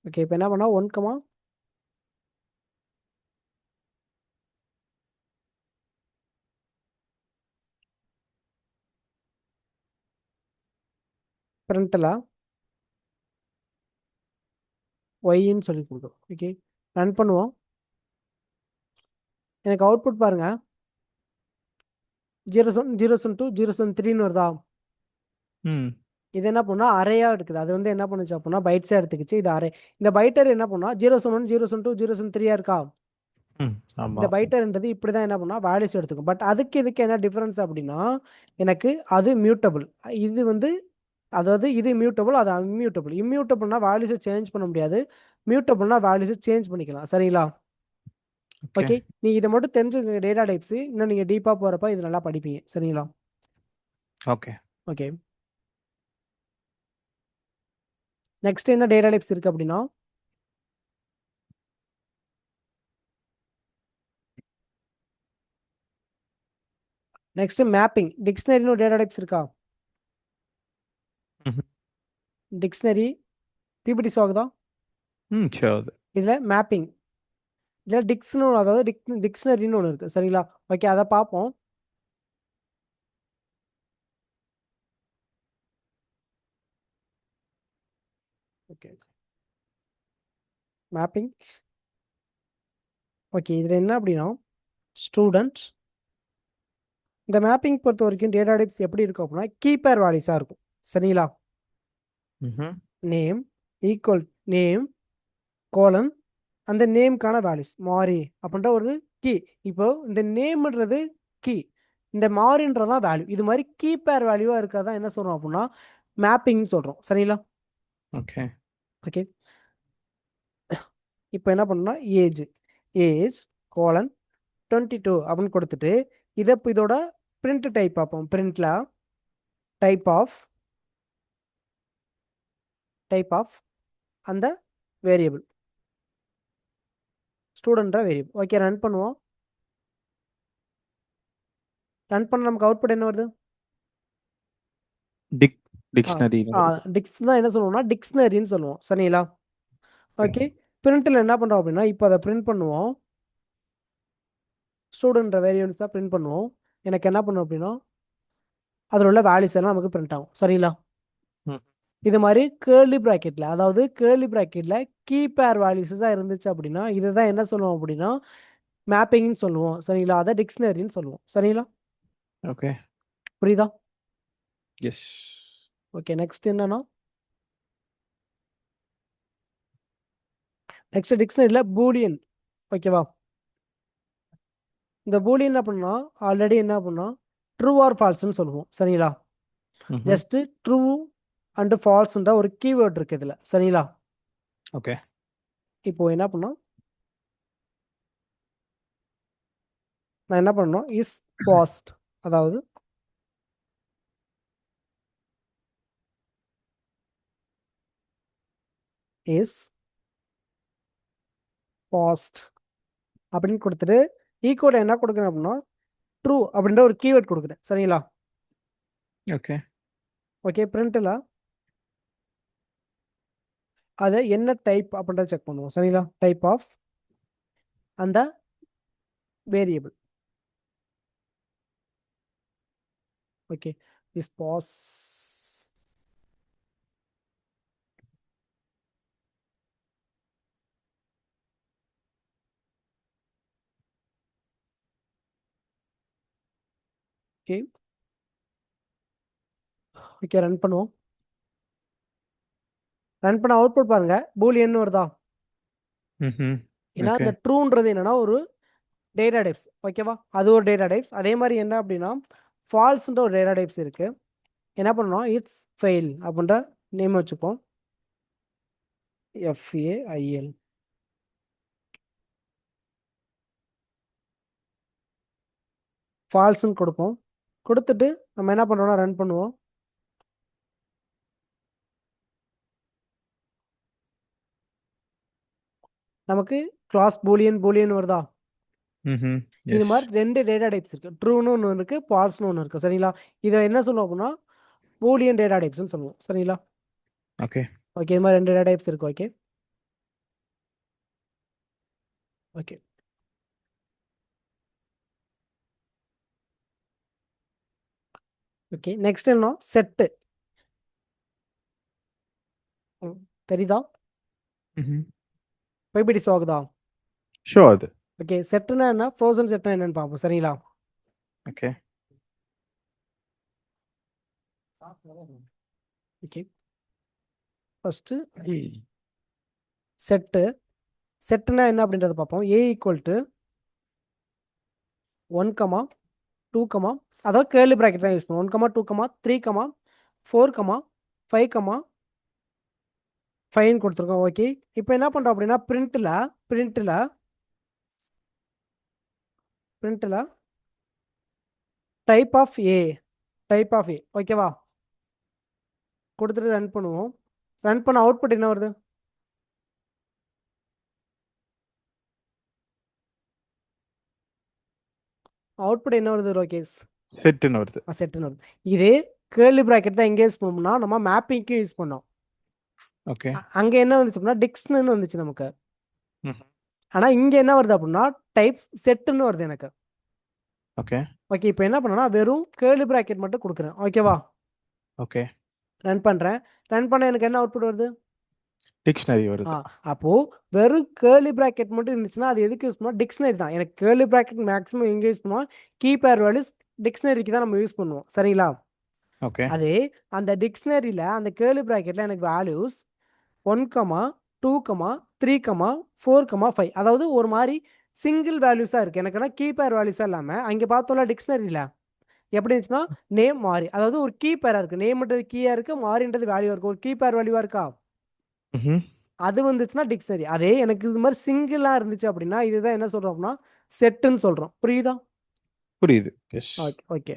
ஓகே, இப்போ என்ன பண்ணா 1, பிரிண்டில் ஒய்ன்னு சொல்லி கொடுக்கும். ஓகே, ரன் பண்ணுவோம். எனக்கு அவுட்புட் பாருங்க, 0.2 0.3ன்னு வருதா? ம். இது என்ன பண்ணா அரையா எடுக்குது. அது வந்து என்ன பண்ணுச்சு அப்படின்னா பைட்ஸா எடுத்துக்கிச்சு. இது அரே. இந்த பைட்டர் என்ன பண்ணா 0.1 0.2 0.3 இருக்கா? ம். ஆமா. இந்த பைட்டர்ன்றது இப்படி தான் என்ன பண்ணா வேல்யூஸ் எடுத்துக்கும். பட் அதுக்கு இதுக்கு என்ன டிஃபரன்ஸ் அப்படின்னா எனக்கு அது மியூட்டபிள், இது வந்து அதாவது இது மியூட்டபிள், அது அன்மியூட்டபிள். இம்மியூட்டபிள்னா வேல்யூஸை சேஞ்ச் பண்ண முடியாது, மியூட்டபிள்னா வேல்யூஸை சேஞ்ச் பண்ணிக்கலாம். சரிங்களா? ஓகே. ஓகே, நீ இதை மட்டும் தெரிஞ்சுங்க. டேட்டா டைப்ஸ் இன்னும் நீங்கள் டீப்பாக போகிறப்ப இது நல்லா படிப்பீங்க. சரிங்களா? ஓகே. ஓகே, நெக்ஸ்ட் என்ன டேட்டா டைப்ஸ் இருக்கு அப்படின்னா நெக்ஸ்ட் மேப்பிங். டிக்ஷனரின்னு ஒரு டேட்டா டைப்ஸ் இருக்கா? ம்ஹ்ம். டிக்ஷனரி பிபிடி ஆகுதா? ம். ஷூர். இதில் மேப்பிங், இதில் டிக்ஸ்னு அதாவது டிக்ஷனரின்னு ஒன்று இருக்குது. சரிங்களா? ஓகே, அதை பார்ப்போம். Okay, mapping. ஓகே, இதில் என்ன அப்படின்னா ஸ்டூடெண்ட்ஸ். இந்த மேப்பிங் பொறுத்த வரைக்கும் டேட்டா டைப்ஸ் எப்படி இருக்கும் அப்படின்னா கீப்பேர் வேல்யூஸாக இருக்கும். சரிங்களா? ம்ஹ்ம். நேம் ஈக்குவல் நேம் கோலன் அந்த நேம்க்கான வேல்யூஸ் மாறி அப்படின்ற ஒரு கீ. இப்போ இந்த நேம்ன்றது கீ, இந்த மாறின்றதான் வேல்யூ. இது மாதிரி கீப்பேர் வேல்யூவாக இருக்கிறதா என்ன சொல்கிறோம் அப்படின்னா மேப்பிங்னு சொல்கிறோம். சரிங்களா? ஓகே. ஓகே, இப்போ என்ன பண்ணணும்னா ஏஜ் கோலன் 22 அப்படின்னு கொடுத்துட்டு இதை இப்போ இதோட பிரிண்ட் டைப் பார்ப்போம். பிரிண்ட்ல டைப் ஆஃப் அந்த வேரியபிள் ஸ்டூடெண்ட்ற வேரியபிள். ஓகே, ரன் பண்ணுவோம். ரன் பண்ண நமக்கு அவுட்புட் என்ன வருது? டிக்ஷனரி. டிக்ஸ் தான் என்ன சொல்லுவோம்னா டிக்ஷனரின்னு சொல்லுவோம். சரிங்களா? ஓகே, பிரிண்ட்டில் என்ன பண்ணுறோம் அப்படின்னா இப்போ அதை பிரிண்ட் பண்ணுவோம். ஸ்டூடெண்ட்ற வேரியபிள்ஸ் தான் பிரிண்ட் பண்ணுவோம். எனக்கு என்ன பண்ணும் அப்படின்னா அதில் உள்ள வேல்யூஸ் எல்லாம் நமக்கு பிரிண்ட் ஆகும். சரிங்களா? ம். இது மாதிரி கேர்லி ப்ராக்கெட்டில், அதாவது கேர்லி ப்ராக்கெட்டில் கீபேர் வேல்யூஸஸாக இருந்துச்சு அப்படின்னா இதை தான் என்ன சொல்லுவோம் அப்படின்னா மேப்பிங்னு சொல்லுவோம். சரிங்களா? அதை டிக்ஷனரின்னு சொல்லுவோம். சரிங்களா? ஓகே. புரியுதா? எஸ். ஓகே, நெக்ஸ்ட் என்னன்னா நெக்ஸ்ட் டிக்ஷனரியில் பூலியன். ஓகேவா? இந்த பூலியன் என்ன பண்ணா ஆல்ரெடி என்ன பண்ணா ட்ரூ ஆர் ஃபால்ஸ்னு சொல்லுவோம் சரிங்களா. ஜஸ்ட் ட்ரூ அண்ட் ஃபால்ஸ்ன்ற ஒரு கீவேர்ட் இருக்கு இதுல சரிங்களா. ஓகே. இப்போ என்ன பண்ணோம், நான் என்ன பண்ணணும் இஸ் பாஸ்ட், அதாவது இஸ் பாஸ்ட் அப்படின்னு கொடுத்துட்டு ஈக்குவல் என்ன கொடுக்குறேன் அப்படின்னா ட்ரூ அப்படின்ற ஒரு கீவேர்ட் கொடுக்குறேன் சரிங்களா. ஓகே. ஓகே, பிரிண்ட்ல அதை என்ன டைப் அப்படின்றத செக் பண்ணுவோம் சரிங்களா. டைப் ஆஃப் அந்த variable. Okay, is pass okay. Okay, run பண்ணுவோம். ரன் பண்ண அவுட்புட் பாருங்க பூலியன் வருதா. ஏன்னா இந்த ட்ரூன்றது என்னன்னா ஒரு டேட்டா டைப்ஸ் ஓகேவா, அது ஒரு டேட்டா டைப்ஸ். அதே மாதிரி என்ன அப்படின்னா ஃபால்ஸ்ன்ற ஒரு டேட்டா டைப்ஸ் இருக்கு. என்ன பண்ணணும் இட்ஸ் ஃபெயில் அப்படின்ற நேம் வச்சுப்போம், FAIL. ஃபால்ஸ்ன்னு கொடுப்போம். கொடுத்துட்டு நம்ம என்ன பண்ணுறோம்னா ரன் பண்ணுவோம். நமக்கு கிளாஸ் பூலியன் வருதா. இது மாதிரி 2 டேட்டா டைப்ஸ் இருக்கு, ட்ரூன்னு ஒன்று இருக்கு, ஃபால்ஸ்னு ஒன்று இருக்கு சரிங்களா. இதை என்ன சொல்லுவோம் அப்படின்னா பூலியன் டேட்டா டைப்ஸ்னு சொல்லுவோம் சரிங்களா. ஓகே. ஓகே, இது மாதிரி 2 டேட்டா டைப்ஸ் இருக்கு. ஓகே ஓகே ஓகே நெக்ஸ்ட் என்ன செட்டு தெரியுதா, பைபிடி ஆகுதா. ஷோ அது. ஓகே, செட்டுனா என்ன, ஃப்ரோசன் செட்னா என்னன்னு பார்ப்போம் சரிங்களா. ஓகே. ஓகே, ஃபர்ஸ்ட் செட்டுனா என்ன அப்படின்றத பார்ப்போம். A = 1, 2, அதாவது கேர்லி பிராக்கெட் தான் யூஸ் பண்ணுவோம். 1, 2, 3, 4, 5, 5 கொடுத்துருக்கோம். ஓகே, இப்போ என்ன பண்ணுறோம் அப்படின்னா பிரிண்ட்டில் டைப் ஆஃப் ஏ ஓகேவா கொடுத்துட்டு ரன் பண்ணுவோம். ரன் பண்ண அவுட்புட் என்ன வருது, அவுட்புட் என்ன வருது லோகேஷ், செட்டுன்னு வருது. செட்டுன்னு வருது. இதே கேர்லி பிராக்கெட் தான் எங்கே யூஸ் பண்ணோம்னா நம்ம மேப்பிங்க்கு யூஸ் பண்ணோம். ஓகே. அங்கே என்ன வந்துச்சு அப்படின்னா டிக்ஸ்னு வந்துச்சு நமக்கு. ஆனால் இங்கே என்ன வருது அப்படின்னா டைப் செட்டுன்னு வருது எனக்கு. ஓகே. ஓகே, இப்போ என்ன பண்ணனா வெறும் கேர்லி பிராக்கெட் மட்டும் கொடுக்குறேன் ஓகேவா. ஓகே. ரன் பண்ணுறேன். ரன் பண்ண எனக்கு என்ன அவுட்புட் வருது, டிக்ஷனரி வருது. அப்போ வெறும் கேர்லி பிராக்கெட் மட்டும் இருந்துச்சுன்னா அது எதுக்கு யூஸ் பண்ணுவோம், டிக்ஷனரி தான். எனக்கு கேர்லி பிராக்கெட் மேக்ஸிமம் எங்கே யூஸ் பண்ணுவோம், கீபேர் வேல்யூஸ் டிக்ஷனரிக்கு தான் நம்ம யூஸ் பண்ணுவோம் சரிங்களா. ஓகே. அதே அந்த டிக்ஷனரியில் அந்த கேர்லி பிராக்கெட்டில் எனக்கு வேல்யூஸ் 1, 2, 3, 4, 5, அதாவது ஒரு மாதிரி சிங்கிள் வேல்யூஸாக இருக்குது. எனக்கு என்ன கீபேர் வேல்யூஸாக இல்லாமல் அங்கே பார்த்தோம்ல டிக்ஷனரியில் எப்படி இருந்துச்சுன்னா நேம் மாறி, அதாவது ஒரு கீபேராக இருக்குது, நேம்ன்றது கீயாக இருக்குது, மாறின்றது வேல்யூவாக இருக்குது, ஒரு கீபேர் வேல்யூவாக இருக்கா, அது வந்துச்சுன்னா டிக்ஷனரி. அதே எனக்கு இது மாதிரி சிங்கிளாக இருந்துச்சு அப்படின்னா இதுதான் என்ன சொல்கிறோம் அப்படின்னா செட்டுன்னு சொல்கிறோம். புரியுதா. புரியுது. Yes. Okay okay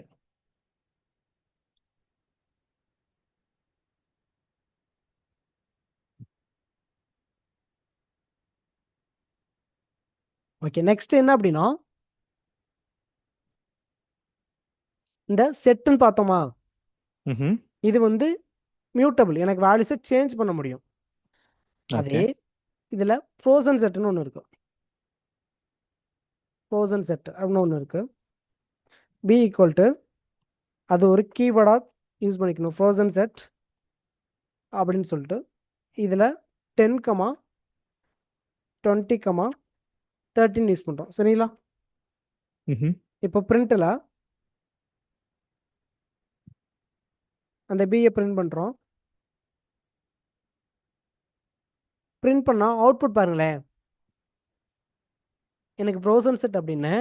okay next என்ன அப்படின்னா இந்த செட்டுன்னு பார்த்தோமா, இது வந்து மியூட்டபிள், எனக்கு வேல்யூஸை சேஞ்ச் பண்ண முடியும். அதே இதில் ஃப்ரோசன் செட்டுன்னு ஒன்று இருக்கு, ஃப்ரோசன் செட் அப்படின்னு ஒன்று இருக்கு. B = அது ஒரு கீவேர்டாக யூஸ் பண்ணிக்கணும், ஃப்ரோசன் செட் அப்படின்னு சொல்லிட்டு. இதில் 10, 20, 13 யூஸ் பண்ணுறோம் சரிங்களா. இப்போ பிரிண்ட்டில் அந்த பியை பிரிண்ட் பண்ணுறோம். பிரிண்ட் பண்ணால் அவுட்புட் பாருங்களேன், எனக்கு ஃப்ரோசன் செட் அப்படின்னு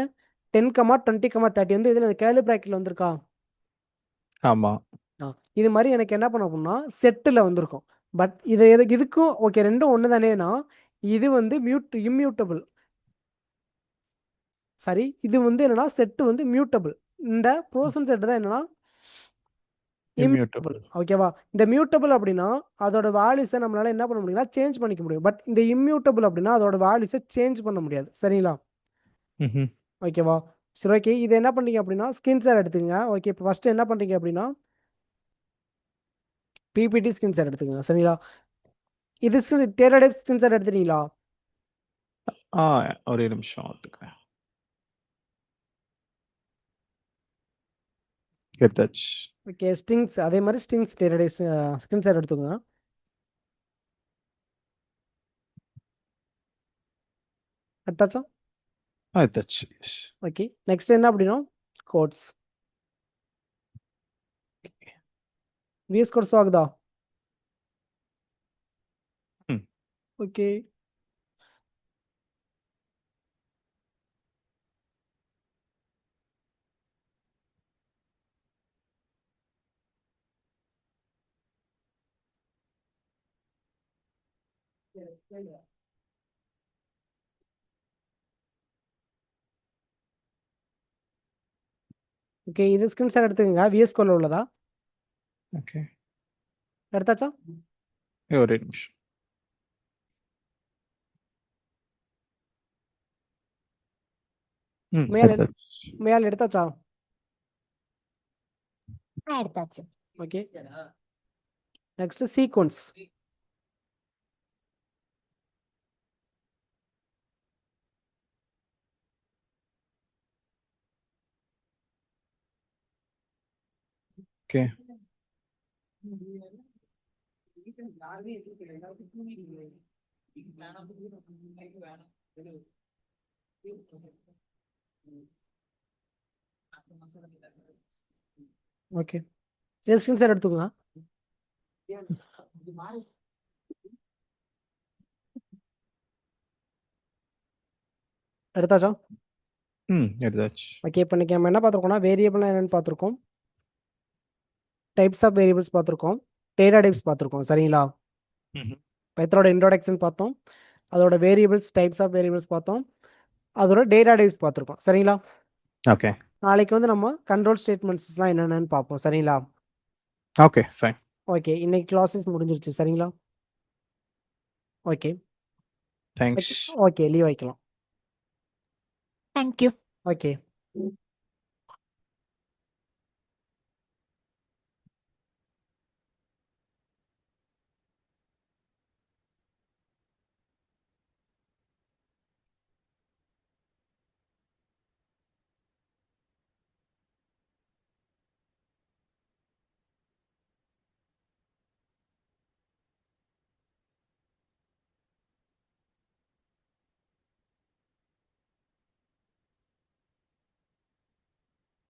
10, 20, 30 வந்து இதில் கேர்லி ப்ராக்கெட்டில் வந்திருக்கா? ஆமா. இது மாதிரி எனக்கு என்ன பண்ண போனா செட்டில் வந்திருக்கும். பட் இதுக்கும் ஓகே, ரெண்டும் ஒன்று தானேனா இது வந்து இம்மியூட்டபிள். சரி, இது வந்து என்னன்னா செட்டு வந்து மியூட்டபிள். இந்த ப்ரோசன் செட் தான் என்னன்னா இம்மியூட்டபிள். ஓகேவா? இந்த மியூட்டபிள் அப்படின்னா அதோட வேல்யூஸை நம்மளால என்ன பண்ண முடியும்னா சேஞ்ச் பண்ணிக்க முடியும். பட் இந்த இம்மியூட்டபிள் அப்படின்னா அதோட வேல்யூஸை சேஞ்ச் பண்ண முடியாது. சரிங்களா? ஓகேவா? சரி, ஓகே. இது என்ன பண்ணுறீங்க அப்படின்னா ஸ்கிரீன்ஷாட் எடுத்துக்கங்க. ஓகே, இப்போ ஃபஸ்ட்டு என்ன பண்ணுறீங்க அப்படின்னா பிபிடி ஸ்கிரீன்ஷாட் எடுத்துக்கங்க. சரிங்களா? இது டேட்டா டைப் ஸ்கிரீன்ஷாட் எடுத்துட்டீங்களா? ஒரே நிமிஷம் எடுத்துக்கிறேன். எடுத்தாச்சு. ஓகே, ஸ்ட்ரிங்ஸ் அதே மாதிரி ஸ்ட்ரிங்ஸ் டேட்டா டைப் ஸ்கிரீன்ஷாட் எடுத்துக்கோங்க. எடுத்தாச்சா? எடுத்தாச்சு. ஓகே, நெக்ஸ்ட் என்ன அப்படின்னா கோட்ஸ். விஎஸ் கோட்ஸ் ஆகுதா? Okay, okay. இது ஸ்கிரீன்ஷாட் எடுத்துக்கங்க. விஎஸ் கோட்ல உள்ளதா? ஓகே, எடுத்தாச்சா? ஒரே நிமிஷம். மேல் எடுத்தாச்சா? எடுத்தாச்சு. Okay, next sequence. Okay, okay. இது ஸ்கிரீன்ஷாட் எடுத்துக்கோங்க. எடுத்தாச்சா? எடுத்தாச்சு. ஓகே, இப்போ இன்னைக்கு நம்ம என்ன பார்த்துருக்கோம்னா வேரியபிள்னா என்னன்னு பார்த்துருக்கோம், டைப்ஸ் ஆஃப் வேரியபிள்ஸ் பார்த்துருக்கோம், டேட்டா டைப்ஸ் பார்த்துருக்கோம். சரிங்களா? பைத்தனோட இன்ட்ரோடக்ஷன் பார்த்தோம், அதோட வேரியபிள்ஸ் டைப்ஸ் ஆஃப் வேரியபிள்ஸ் பார்த்தோம், அதோட டேட்டா டைப்ஸ் பார்த்துருக்கோம். சரிங்களா? ஓகே, நாளைக்கு வந்து நம்ம கண்ட்ரோல் ஸ்டேட்மெண்ட்ஸ்லாம் என்னென்னு பார்ப்போம். சரிங்களா? Okay, fine. ஓகே, இன்னைக்கு கிளாஸஸ் முடிஞ்சிருச்சு. சரிங்களா? Okay, thanks. ஓகே, லீவ் வைக்கலாம். தேங்க்யூ. ஓகே.